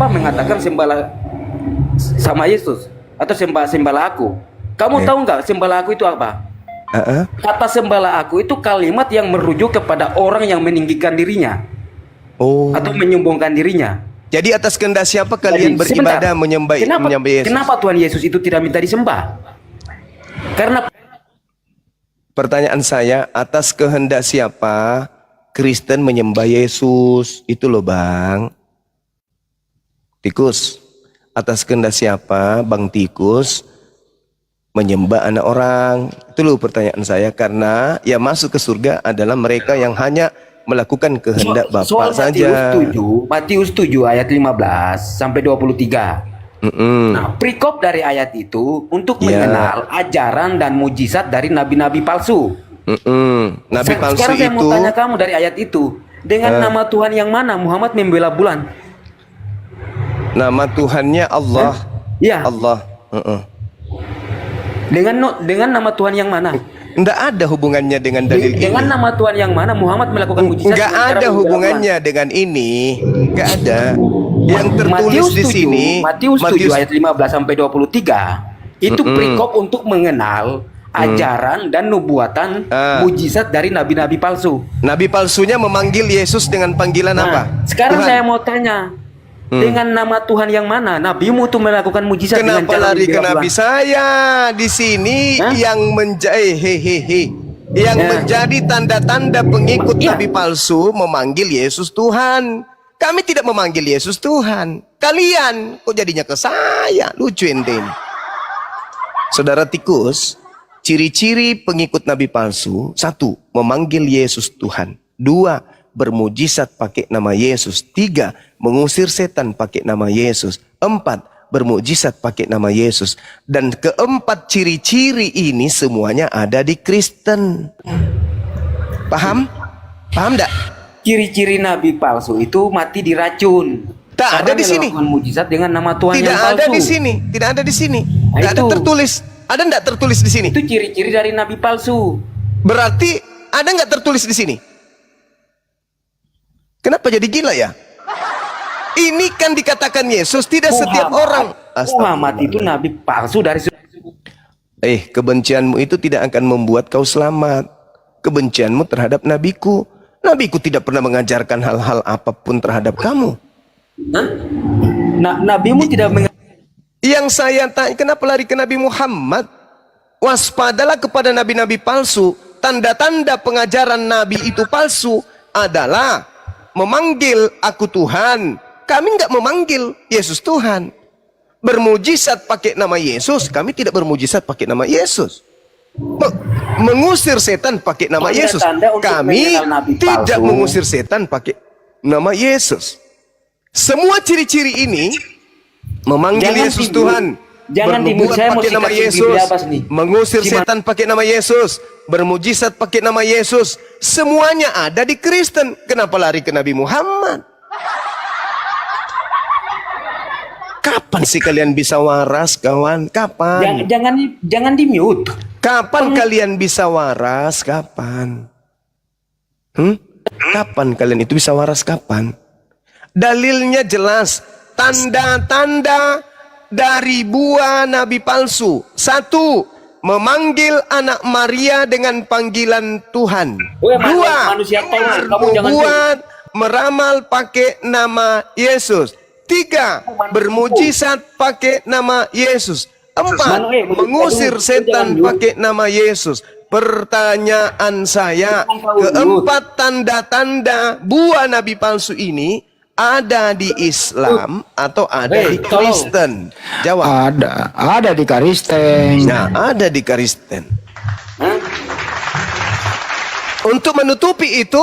mengatakan sembahlah sama Yesus atau sembahlah aku? Kamu tahu nggak sembahlah aku itu apa? Kata sembahlah aku itu kalimat yang merujuk kepada orang yang meninggikan dirinya atau menyombongkan dirinya. Jadi atas kehendak siapa kalian beribadah menyembah Yesus? Kenapa Tuhan Yesus itu tidak minta disembah? Karena pertanyaan saya, atas kehendak siapa Kristen menyembah Yesus? Itu loh Bang Tikus. Atas kehendak siapa Bang Tikus menyembah anak orang? Itu loh pertanyaan saya. Karena yang masuk ke surga adalah mereka yang hanya melakukan kehendak Bapa saja. Matius 7 ayat 15 sampai 23. Nah, perikop dari ayat itu untuk mengenal ajaran dan mujizat dari nabi-nabi palsu. Nabi palsu sekarang saya mau itu tanya kamu dari ayat itu, dengan nama Tuhan yang mana Muhammad membela bulan? nama Tuhannya Allah. Ya. Allah. Dengan nama Tuhan yang mana? Enggak ada hubungannya dengan dalil ini. Dengan nama Tuhan yang mana Muhammad melakukan mujizat? Enggak ada hubungannya dengan ini. Enggak ada. Yang tertulis di sini Matius 7 ayat 15 sampai 23 itu perikop untuk mengenal ajaran dan nubuatan mujizat dari nabi-nabi palsu. Nabi palsunya memanggil Yesus dengan panggilan apa? Sekarang Tuhan. saya mau tanya, dengan nama Tuhan yang mana nabimu tuh melakukan mujizat? Kenapa dengan lari ke nabi saya? Di sini yang menjadi tanda-tanda pengikut nabi palsu memanggil Yesus Tuhan. Kami tidak memanggil Yesus Tuhan. Kalian kok jadinya ke saya? Lucu ente ini. Saudara Tikus, ciri-ciri pengikut nabi palsu: 1. Memanggil Yesus Tuhan. 2. Bermujizat pakai nama Yesus. 3. Mengusir setan pakai nama Yesus. 4. Bermujizat pakai nama Yesus. Dan keempat ciri-ciri ini semuanya ada di Kristen. Paham? Paham enggak? Ciri-ciri nabi palsu itu mati diracun. Tak ada di sini. Mujizat dengan nama Tuhan tidak yang palsu. Ada di sini. Tidak ada di sini. Nah, tidak ada tertulis. Ada enggak tertulis di sini? Itu ciri-ciri dari nabi palsu. Berarti ada enggak tertulis di sini? Kenapa jadi gila ya? Ini kan dikatakan Yesus, tidak setiap orang. Muhammad itu nabi palsu dari. Kebencianmu itu tidak akan membuat kau selamat. Kebencianmu terhadap nabiku. Nabiku tidak pernah mengajarkan hal-hal apapun terhadap kamu. Nabimu tidak Yang saya tanya, kenapa lari ke Nabi Muhammad? Waspadalah kepada nabi-nabi palsu. Tanda-tanda pengajaran nabi itu palsu adalah memanggil aku Tuhan. Kami enggak memanggil Yesus Tuhan. Bermujizat pakai nama Yesus. Kami tidak bermujizat pakai nama Yesus. Mengusir setan pakai nama Yesus. Kami tidak mengusir setan pakai nama Yesus. Semua ciri-ciri ini memanggil Yesus Tuhan, bernubuat pakai nama Yesus, mengusir setan pakai nama Yesus, bermujizat pakai nama Yesus. Semuanya ada di Kristen. Kenapa lari ke Nabi Muhammad? Kapan sih kalian bisa waras, kawan? Kapan? Jangan di mute. Kapan kalian bisa waras? Kapan? Kapan kalian itu bisa waras? Kapan? Dalilnya jelas. Tanda-tanda dari buah nabi palsu. 1. Memanggil anak Maria dengan panggilan Tuhan. 2. Bernubuat, meramal pakai nama Yesus. 3. Bermujizat pakai nama Yesus. 4. Mengusir setan pakai nama Yesus. Pertanyaan saya, keempat tanda-tanda buah nabi palsu ini ada di Islam atau ada di Kristen? Jawab. Ada di Kristen. Nah, ada di Kristen. Untuk menutupi itu,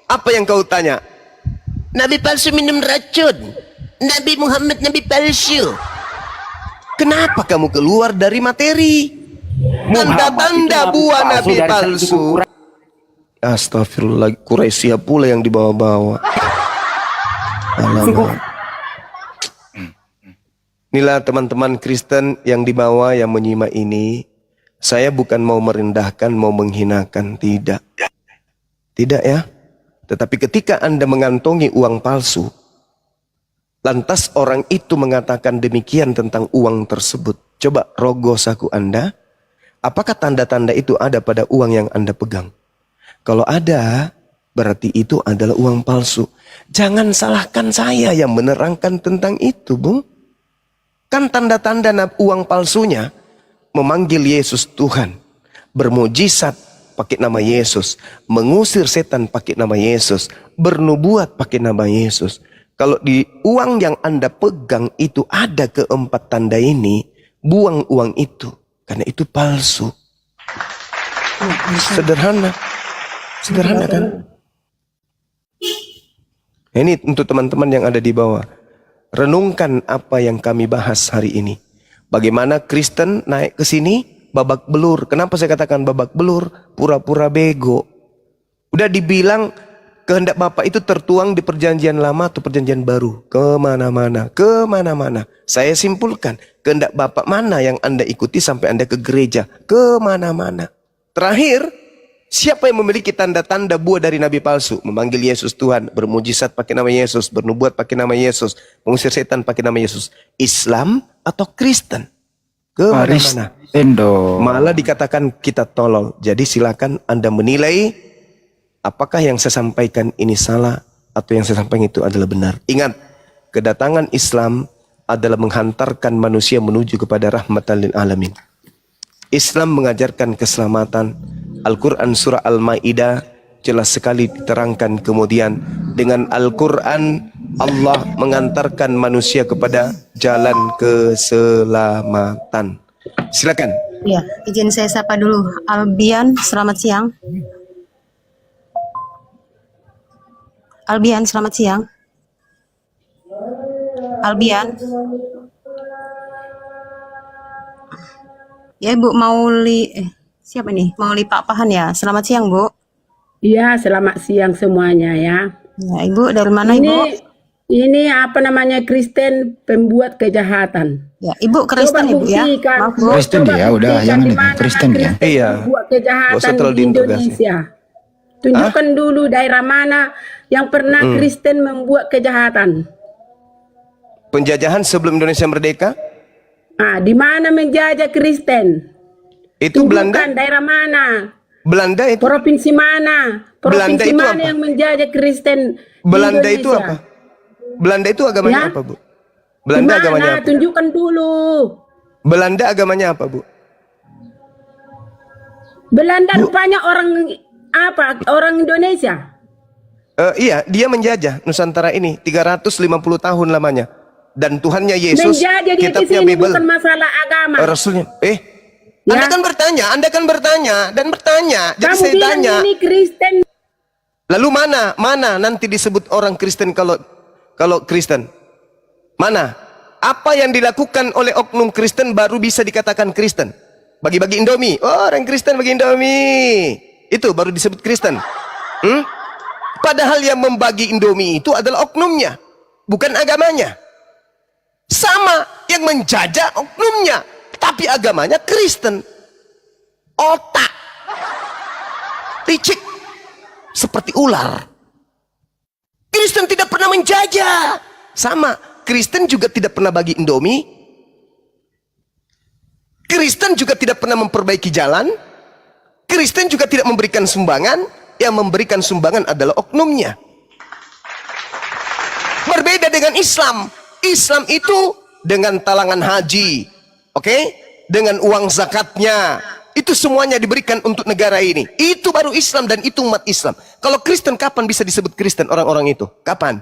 apa yang kau tanya? Nabi palsu minum racun. Nabi Muhammad nabi palsu. Kenapa kamu keluar dari materi? Tanda-tanda buah nabi palsu. Astagfirullah, Quraisy pula yang dibawa-bawa. Alamak. Inilah teman-teman Kristen yang dibawa, yang menyimak ini. Saya bukan mau merendahkan, mau menghinakan, tidak. Tidak ya. Tetapi ketika Anda mengantongi uang palsu, lantas orang itu mengatakan demikian tentang uang tersebut. Coba rogoh saku Anda. Apakah tanda-tanda itu ada pada uang yang Anda pegang? Kalau ada, berarti itu adalah uang palsu. Jangan salahkan saya yang menerangkan tentang itu, Bung. Kan tanda-tanda uang palsunya memanggil Yesus Tuhan, bermujizat pakai nama Yesus, mengusir setan pakai nama Yesus, bernubuat pakai nama Yesus. Kalau di uang yang Anda pegang itu ada keempat tanda ini, buang uang itu, karena itu palsu. Sederhana. Sederhana kan? Ini untuk teman-teman yang ada di bawah. Renungkan apa yang kami bahas hari ini. Bagaimana Kristen naik ke sini babak belur. Kenapa saya katakan babak belur? Pura-pura bego. Udah dibilang kehendak Bapa itu tertuang di perjanjian lama atau perjanjian baru. Kemana-mana. Kemana-mana. Saya simpulkan. Kehendak Bapa mana yang Anda ikuti sampai Anda ke gereja. Kemana-mana. Terakhir, siapa yang memiliki tanda-tanda buah dari nabi palsu? Memanggil Yesus Tuhan, bermujizat pakai nama Yesus, bernubuat pakai nama Yesus, mengusir setan pakai nama Yesus. Islam atau Kristen? Kemana-mana. Malah dikatakan kita tolol. Jadi silakan Anda menilai apakah yang saya sampaikan ini salah atau yang saya sampaikan itu adalah benar. Ingat, kedatangan Islam adalah menghantarkan manusia menuju kepada rahmatan lil alamin. Islam mengajarkan keselamatan. Al-Quran surah Al-Ma'idah jelas sekali diterangkan. Kemudian dengan Al-Quran Allah mengantarkan manusia kepada jalan keselamatan. Silakan. Ya, izin saya sapa dulu. Albian, selamat siang. Albian, selamat siang. Albian. Ya, Ibu siapa nih? Mauli Pak Pahan ya. Selamat siang, Bu. Iya, selamat siang semuanya ya. Ya, Ibu dari mana, Ibu? Ini apa namanya, Kristen pembuat kejahatan. Ya, Ibu Kristen, Ibu ya. Maaf, Bu. Kristen dia udah, jangan dengan Kristen ya. Iya. Buat kejahatan di Indonesia. Tunjukkan dulu daerah mana yang pernah Kristen membuat kejahatan. Penjajahan sebelum Indonesia merdeka? Di mana menjajah Kristen? Itu Belanda? Daerah mana? Belanda itu? Provinsi mana? Belanda Provinsi itu mana apa? yang menjajah Kristen? Belanda itu apa? Belanda itu agamanya apa, Bu? Belanda agamanya apa? Tunjukkan dulu. Belanda agamanya apa, Bu? Belanda rupanya orang apa? Orang Indonesia. Iya, dia menjajah Nusantara ini 350 tahun lamanya. Dan Tuhannya Yesus, menjajah dia kitabnya kesini Bible, bukan masalah agama. Rasulnya. Anda kan bertanya, dan bertanya. Jadi Kamu saya bilang tanya. ini Kristen. Lalu mana nanti disebut orang Kristen kalau Kristen? Mana? Apa yang dilakukan oleh oknum Kristen baru bisa dikatakan Kristen? Bagi-bagi Indomie. Oh, orang Kristen bagi Indomie. Itu baru disebut Kristen. Padahal yang membagi Indomie itu adalah oknumnya, bukan agamanya. Sama yang menjajah oknumnya, tapi agamanya Kristen. Otak licik seperti ular. Kristen tidak pernah menjajah. Sama, Kristen juga tidak pernah bagi Indomie. Kristen juga tidak pernah memperbaiki jalan. Kristen juga tidak memberikan sumbangan. Yang memberikan sumbangan adalah oknumnya. Berbeda dengan Islam. Islam itu dengan talangan haji, dengan uang zakatnya, itu semuanya diberikan untuk negara ini. Itu baru Islam dan itu umat Islam. Kalau Kristen kapan bisa disebut Kristen orang-orang itu? Kapan?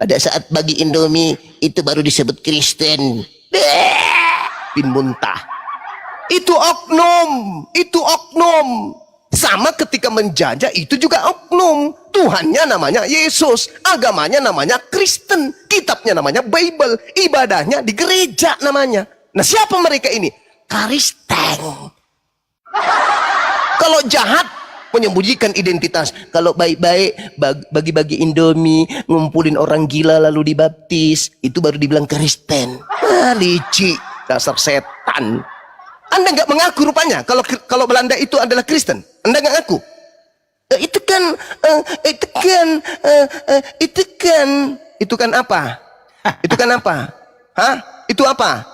Pada saat bagi Indomie itu baru disebut Kristen. Bin muntah. Itu oknum. Sama ketika menjajah itu juga oknum. Tuhannya namanya Yesus, agamanya namanya Kristen, kitabnya namanya Bible, ibadahnya di gereja namanya. Nah, siapa mereka ini? Kristen. Kalau jahat Menyembunyikan identitas. Kalau baik-baik bagi-bagi Indomie, ngumpulin orang gila lalu dibaptis, itu baru dibilang Kristen. Licik, dasar setan. Anda nggak mengaku rupanya kalau Belanda itu adalah Kristen. Anda nggak ngaku. Itu kan apa? Itu kan apa? Hah? Itu apa?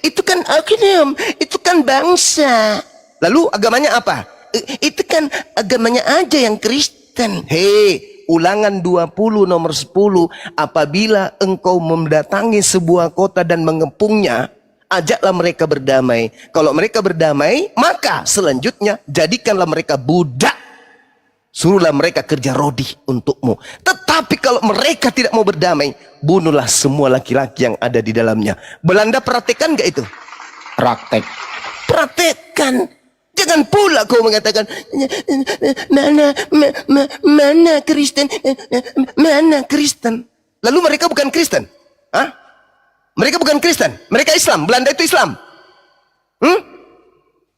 Itu kan agama, itu kan bangsa. Lalu agamanya apa? Itu kan agamanya aja yang Kristen. Hei, Ulangan 20 nomor 10, apabila engkau mendatangi sebuah kota dan mengepungnya, ajaklah mereka berdamai. Kalau mereka berdamai, maka selanjutnya jadikanlah mereka budak. Suruhlah mereka kerja rodi untukmu. Tetapi kalau mereka tidak mau berdamai, bunuhlah semua laki-laki yang ada di dalamnya. Belanda praktekkan gak itu? Praktek. Praktekkan. Jangan pula kau mengatakan mana Kristen, mana Kristen. Lalu mereka bukan Kristen? Hah? Mereka bukan Kristen, mereka Islam. Belanda itu Islam.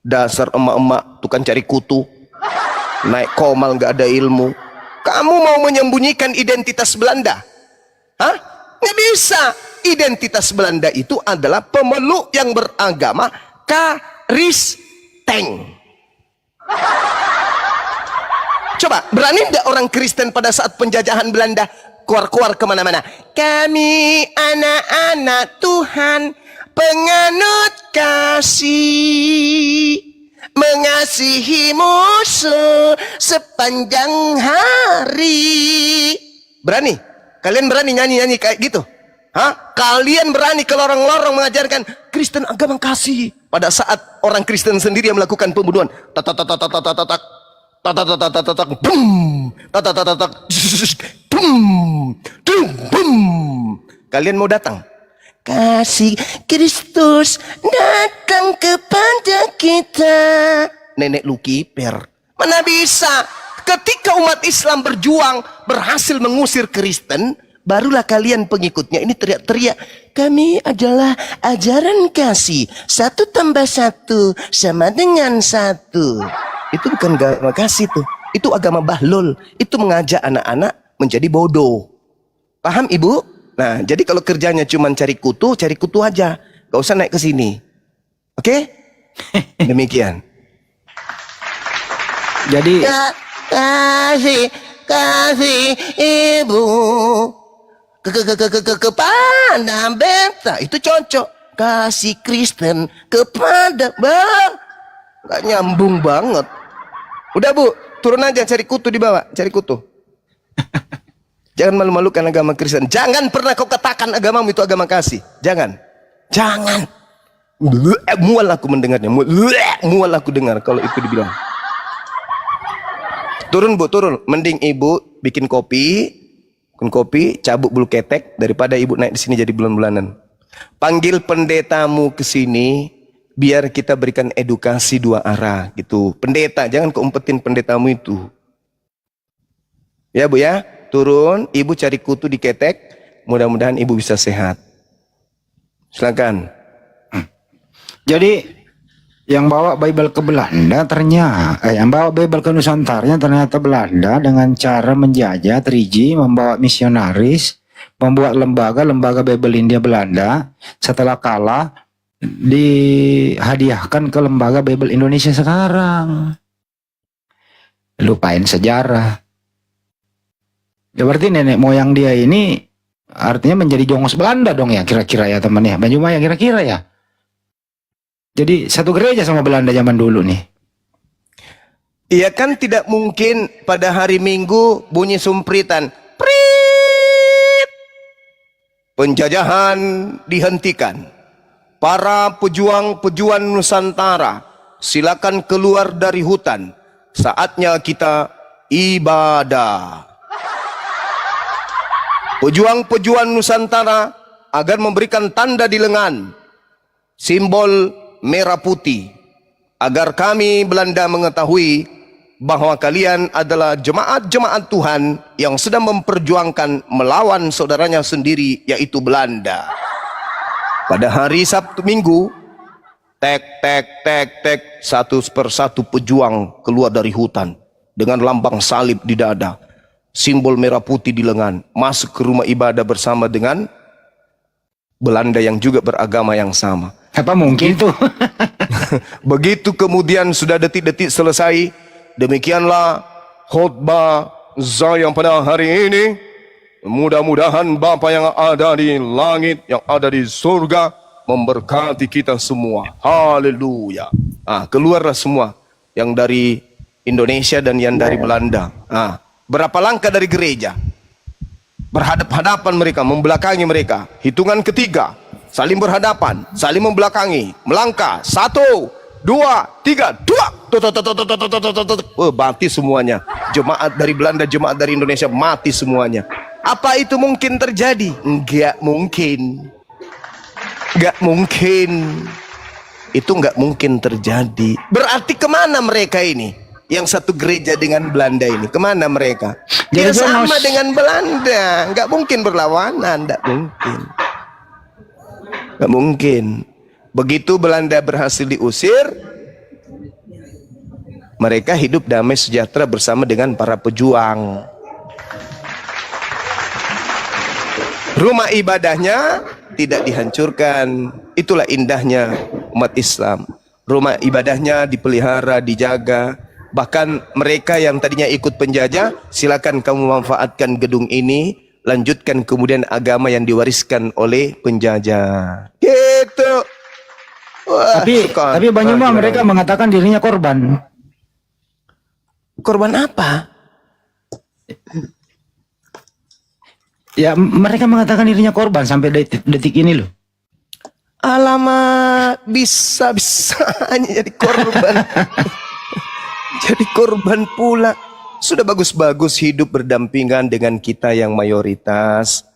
Dasar emak-emak tukang cari kutu, naik komal nggak ada ilmu. Kamu mau menyembunyikan identitas Belanda? Hah? Nggak bisa. Identitas Belanda itu adalah pemeluk yang beragama Kristen. Coba, berani tidak orang Kristen pada saat penjajahan Belanda keluar-keluar kemana-mana? Kami anak-anak Tuhan, penganut kasih, mengasihi musuh sepanjang hari. Berani? Kalian berani nyanyi-nyanyi kayak gitu? Hah? Kalian berani ke lorong-lorong mengajarkan Kristen agama kasih pada saat orang Kristen sendiri yang melakukan pembunuhan? Tatatatatatatak, tatatatatatatak, bum, tatatatatatatak, bum, bum. Kalian mau datang? Kasih Kristus datang kepada kita. Nenek lu kiper. Mana bisa? Ketika umat Islam berjuang berhasil mengusir Kristen, barulah kalian pengikutnya ini teriak-teriak, kami adalah ajaran kasih, 1 tambah 1 sama dengan 1. Itu bukan agama kasih tuh, itu agama bahlul. Itu mengajak anak-anak menjadi bodoh. Paham ibu? Nah, jadi kalau kerjanya cuma cari kutu aja, gak usah naik ke sini. Oke? Demikian. Jadi kasih ibu kepada beta itu cocok. Kasih Kristen kepada gak nyambung banget. Udah bu, turun aja cari kutu di bawah, cari kutu. Jangan malu-malukan agama Kristen. Jangan pernah kau katakan agamamu itu agama kasih. Jangan. Mual aku mendengarnya. Mual aku dengar kalau itu dibilang. Turun bu, turun. Mending ibu bikin kopi, cabut bulu ketek daripada ibu naik di sini jadi bulan-bulanan. Panggil pendetamu ke sini biar kita berikan edukasi 2 arah gitu. Pendeta, jangan kau umpetin pendetamu itu. Ya bu ya, turun, ibu cari kutu di ketek, mudah-mudahan ibu bisa sehat. Silakan. Jadi yang bawa Bible ke Belanda ternyata, yang bawa Bible ke Nusantara ternyata Belanda dengan cara menjajah 3G, membawa misionaris, membuat lembaga Bible India Belanda. Setelah kalah, dihadiahkan ke lembaga Bible Indonesia sekarang. Lupain sejarah. Ya berarti nenek moyang dia ini artinya menjadi jongos Belanda dong ya kira-kira ya teman ya. Banjuma ya kira-kira ya. Jadi satu gereja sama Belanda zaman dulu nih. Iya kan tidak mungkin pada hari Minggu bunyi sumpritan. Prit! Penjajahan dihentikan. Para pejuang-pejuang Nusantara, silakan keluar dari hutan. Saatnya kita ibadah. Pejuang-pejuang Nusantara agar memberikan tanda di lengan, simbol merah putih, agar kami Belanda mengetahui bahwa kalian adalah jemaat-jemaat Tuhan yang sedang memperjuangkan melawan saudaranya sendiri, yaitu Belanda. Pada hari Sabtu Minggu, tek, satu persatu pejuang keluar dari hutan. dengan lambang salib di dada, simbol merah putih di lengan, masuk ke rumah ibadah bersama dengan Belanda yang juga beragama yang sama. Apa mungkin itu? Begitu kemudian sudah detik-detik selesai, demikianlah khutbah saya pada hari ini. Mudah-mudahan Bapa yang ada di langit, yang ada di surga, memberkati kita semua. Haleluya. Keluarlah semua yang dari Indonesia dan yang dari Belanda. Berapa langkah dari gereja? Berhadap-hadapan mereka, membelakangi mereka. Hitungan ketiga, saling berhadapan, saling membelakangi, melangkah. 1, 2, 3, 2. Mati semuanya. Jemaat dari Belanda, jemaat dari Indonesia mati semuanya. Apa itu mungkin terjadi? Enggak mungkin. Enggak mungkin. Itu enggak mungkin terjadi. Berarti kemana mereka ini? Yang satu gereja dengan Belanda ini, kemana mereka? Dia sama dengan Belanda. Enggak mungkin berlawanan. Enggak mungkin. Enggak mungkin. Begitu Belanda berhasil diusir, mereka hidup damai sejahtera bersama dengan para pejuang. Rumah ibadahnya tidak dihancurkan. Itulah indahnya umat Islam. Rumah ibadahnya dipelihara, dijaga. Bahkan mereka yang tadinya ikut penjajah, silakan kamu manfaatkan gedung ini, lanjutkan kemudian agama yang diwariskan oleh penjajah. Gitu. Wah, tapi Banyuma mereka mengatakan dirinya korban. Korban apa? Ya, mereka mengatakan dirinya korban sampai detik ini loh. Alamak, bisa-bisanya jadi korban. Jadi korban pula. Sudah bagus-bagus hidup berdampingan dengan kita yang mayoritas.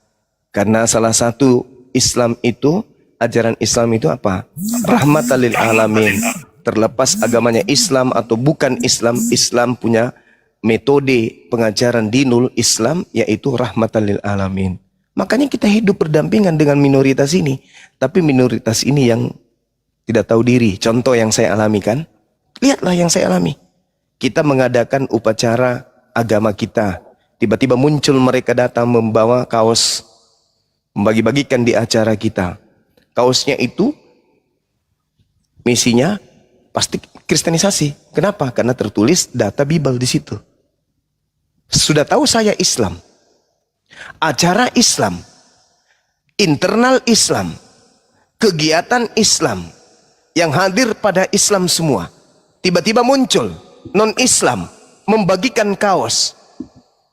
Karena salah satu Islam itu, ajaran Islam itu apa? Rahmatan lil alamin. Terlepas agamanya Islam atau bukan Islam, Islam punya metode pengajaran dinul Islam, yaitu rahmatan lil alamin. Makanya kita hidup berdampingan dengan minoritas ini. Tapi minoritas ini yang tidak tahu diri. Contoh yang saya alami kan. Lihatlah yang saya alami. Kita mengadakan upacara agama kita. Tiba-tiba muncul mereka datang membawa kaos. Membagi-bagikan di acara kita. Kaosnya itu misinya pasti kristenisasi. Kenapa? Karena tertulis data Bible di situ. Sudah tahu saya Islam, acara Islam, internal Islam, kegiatan Islam, yang hadir pada Islam semua. Tiba-tiba muncul non-Islam membagikan kaos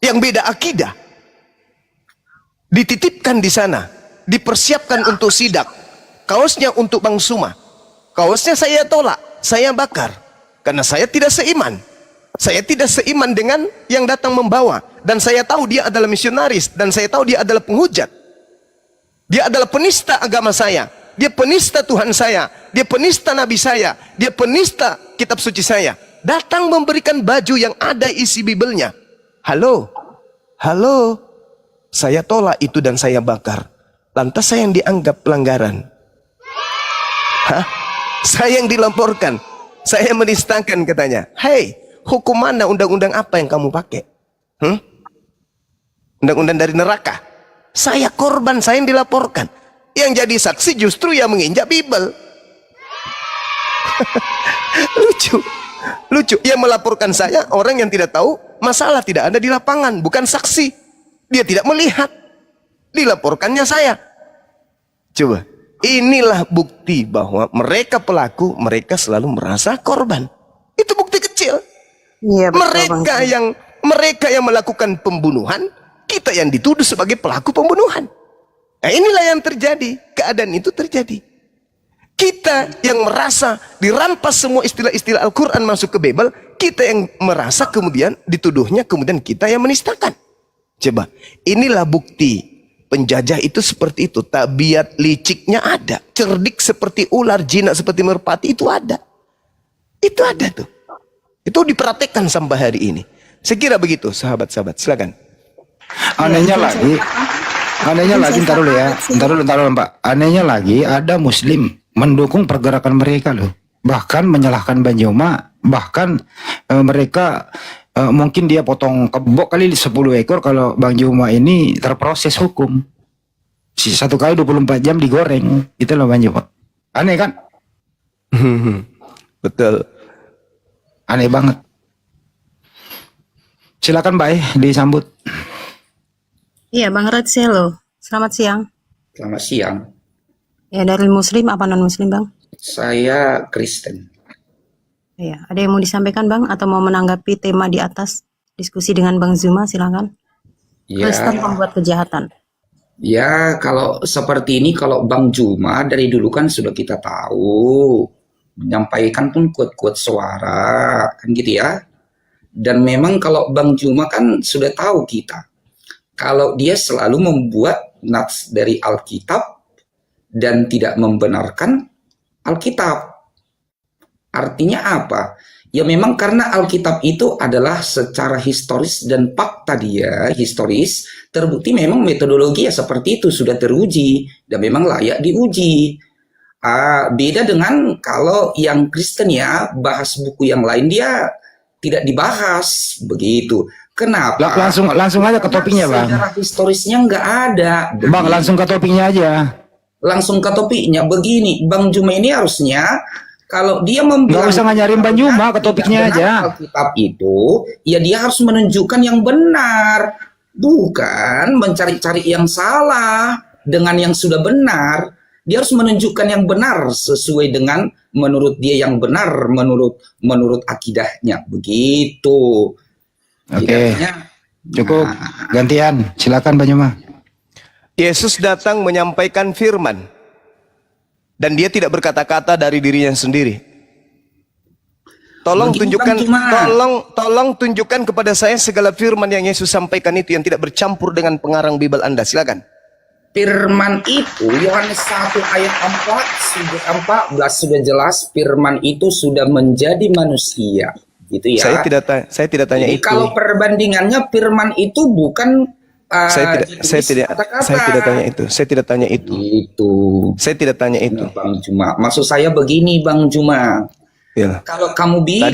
yang beda akidah, dititipkan di sana, dipersiapkan untuk sidak. Kaosnya untuk Bang Suma, kaosnya saya tolak, saya bakar, karena saya tidak seiman. Saya tidak seiman dengan yang datang membawa. Dan saya tahu dia adalah misionaris. Dan saya tahu dia adalah penghujat. Dia adalah penista agama saya. Dia penista Tuhan saya. Dia penista Nabi saya. Dia penista kitab suci saya. Datang memberikan baju yang ada isi Bibelnya. Halo? Halo? Saya tolak itu dan saya bakar. Lantas saya yang dianggap pelanggaran. Hah? Saya yang dilaporkan. Saya menistakan katanya. Hei, hukum mana, undang-undang apa yang kamu pakai? Undang-undang dari neraka. Saya korban, saya yang dilaporkan. Yang jadi saksi justru yang menginjak Bible. Lucu. Lucu. Yang melaporkan saya orang yang tidak tahu masalah tidak ada di lapangan, bukan saksi. Dia tidak melihat. Dilaporkannya saya. Coba. Inilah bukti bahwa mereka pelaku, mereka selalu merasa korban. Itu bukti kecil. Iya, betul, mereka yang melakukan pembunuhan, kita yang dituduh sebagai pelaku pembunuhan. Nah, inilah yang terjadi. Keadaan itu terjadi. Kita yang merasa dirampas semua istilah-istilah Al-Quran masuk ke Bible, kita yang merasa kemudian dituduhnya, kemudian kita yang menistakan. Coba, inilah bukti penjajah itu seperti itu. Tabiat liciknya ada, cerdik seperti ular, jinak seperti merpati, itu ada. Itu ada tuh. Itu diperhatikan sampai hari ini. Saya kira begitu, sahabat-sahabat. Silakan. Anehnya lagi, ntar dulu Pak. Anehnya lagi ada Muslim mendukung pergerakan mereka loh. Bahkan menyalahkan Banyuma, bahkan mereka mungkin dia potong kebok kali 10 ekor, kalau Bang Juma ini terproses hukum. Satu kali 24 jam digoreng. Itu loh Bang Juma. Aneh kan? Betul. Aneh banget. Silakan Mbak, disambut. Iya, Bang Redselo. Selamat siang. Selamat siang. Ya, dari Muslim apa non-Muslim, Bang? Saya Kristen. Iya, ada yang mau disampaikan, Bang? Atau mau menanggapi tema di atas? Diskusi dengan Bang Zuma, silakan. Ya, Kristen pembuat kejahatan. ya kalau seperti ini, kalau Bang Juma dari dulu kan sudah kita tahu, menyampaikan pun quote-quote suara, kan gitu ya. Dan memang kalau Bang Juma kan sudah tahu kita, kalau dia selalu membuat nats dari Alkitab dan tidak membenarkan Alkitab. Artinya apa? Ya memang karena Alkitab itu adalah secara historis dan fakta dia historis terbukti memang metodologi ya seperti itu sudah teruji dan memang layak diuji. Beda dengan kalau yang Kristen ya bahas buku yang lain dia tidak dibahas begitu. Kenapa? Langsung aja ke topiknya Bang. Sejarah historisnya nggak ada. Bang, langsung ke topiknya aja. Langsung ke topiknya begini, Bang Juma ini harusnya kalau dia membilang nggak usah ngajarin Bang Juma, ke topiknya aja. Alkitab itu, ya dia harus menunjukkan yang benar, bukan mencari-cari yang salah dengan yang sudah benar. Dia harus menunjukkan yang benar sesuai dengan menurut dia yang benar, menurut akidahnya begitu. Oke, cukup. Gantian, silakan Bang Juma. Yesus datang menyampaikan firman. Dan dia tidak berkata-kata dari dirinya sendiri. Tolong tunjukkan kepada saya segala firman yang Yesus sampaikan itu yang tidak bercampur dengan pengarang Bible Anda. Silakan. Firman itu Yohanes 1 ayat 14 sudah jelas firman itu sudah menjadi manusia. Gitu ya. Saya tidak tanya jadi itu. kalau perbandingannya firman itu bukan saya tidak tanya itu. Saya tidak tanya itu. Itu. Saya tidak tanya itu. Nah, Bang Juma, maksud saya begini Bang Juma. Ya. Kalau kamu bilang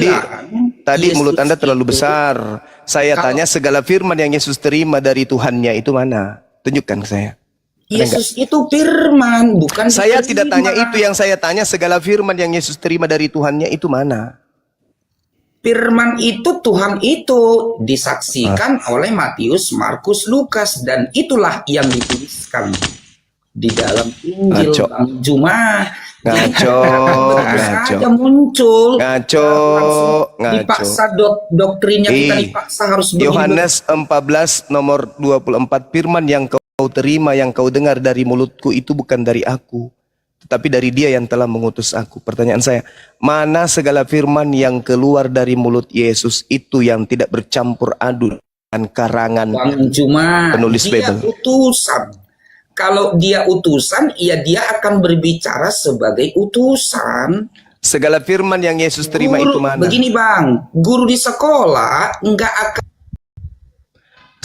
tadi Yesus mulut Anda terlalu itu, besar. Saya tanya segala firman yang Yesus terima dari Tuhannya itu mana? Tunjukkan ke saya. Yesus itu firman, bukan saya tidak diterima. tanya itu, yang saya tanya segala firman yang Yesus terima dari Tuhannya itu mana? Firman itu Tuhan itu disaksikan oleh Matius, Markus, Lukas dan itulah yang dituliskan di dalam Injil Bang Juma. Ngaco. Saja muncul. Ngaco. Dipaksa doktrinnya kita dipaksa harus begini. Yohanes 14 nomor 24 firman yang kau terima, yang kau dengar dari mulutku itu bukan dari aku, tetapi dari dia yang telah mengutus aku. Pertanyaan saya, mana segala firman yang keluar dari mulut Yesus itu yang tidak bercampur aduk dengan karangan Bang Juma, penulis dia Bible? Utusan. Kalau dia utusan, ya dia akan berbicara sebagai utusan. Segala firman yang Yesus terima itu mana? Begini Bang, guru di sekolah enggak akan.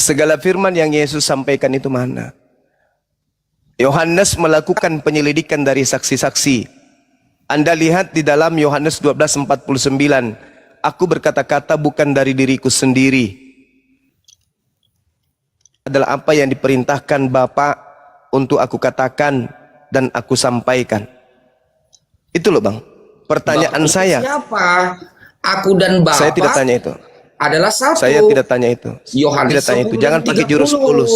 Segala firman yang Yesus sampaikan itu mana? Yohanes melakukan penyelidikan dari saksi-saksi. Anda lihat di dalam Yohanes 12:49. Aku berkata-kata bukan dari diriku sendiri. Adalah apa yang diperintahkan Bapa untuk aku katakan dan aku sampaikan. Itu loh Bang. Pertanyaan Bapak saya. Siapa? Aku dan Bapak. Saya tidak tanya itu. Adalah satu. Saya tidak tanya itu. Yohanes Tidak tanya itu. Jangan pakai jurus 10:30. Paulus.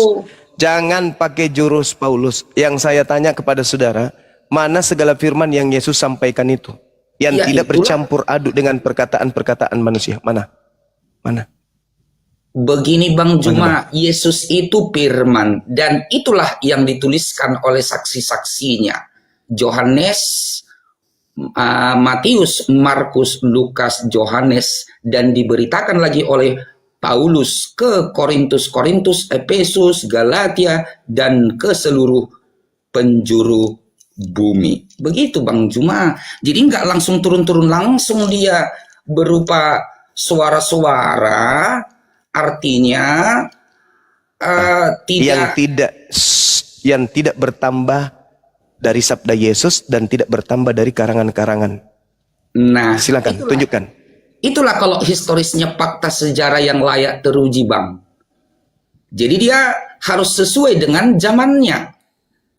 Jangan pakai jurus Paulus. Yang saya tanya kepada saudara, mana segala firman yang Yesus sampaikan itu yang Ya, tidak itulah. bercampur aduk dengan perkataan-perkataan manusia? Mana? Mana? Begini Bang Juma, Yesus itu firman dan itulah yang dituliskan oleh saksi-saksinya. Yohanes, Matius, Markus, Lukas, Yohanes dan diberitakan lagi oleh Paulus ke Korintus, Efesus, Galatia dan ke seluruh penjuru bumi. Begitu Bang Juma. Jadi nggak langsung turun-turun, langsung dia berupa suara-suara. Artinya yang tidak bertambah dari sabda Yesus dan tidak bertambah dari karangan-karangan. Nah, silakan tunjukkan. Itulah kalau historisnya fakta sejarah yang layak teruji, Bang. Jadi dia harus sesuai dengan zamannya.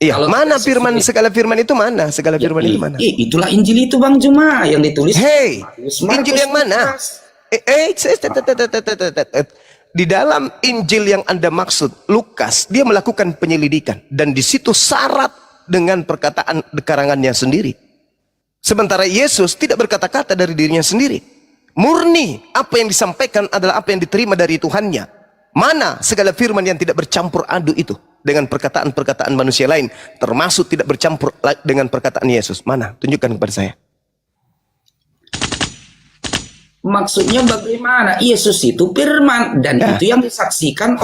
Iya, Kalau mana tidak firman sesuai- segala firman itu mana? Segala firman itu mana? Itulah Injil itu, Bang Juma, yang ditulis. Hey, Matius, Markus, Injil yang mana? Lukas. Di dalam Injil yang Anda maksud, Lukas, dia melakukan penyelidikan dan di situ syarat dengan perkataan karangannya sendiri. Sementara Yesus tidak berkata-kata dari dirinya sendiri. Murni apa yang disampaikan adalah apa yang diterima dari Tuhannya. Mana segala firman yang tidak bercampur aduk itu dengan perkataan-perkataan manusia lain, termasuk tidak bercampur dengan perkataan Yesus. Mana? Tunjukkan kepada saya. Maksudnya bagaimana? Yesus itu firman dan itu yang disaksikan oleh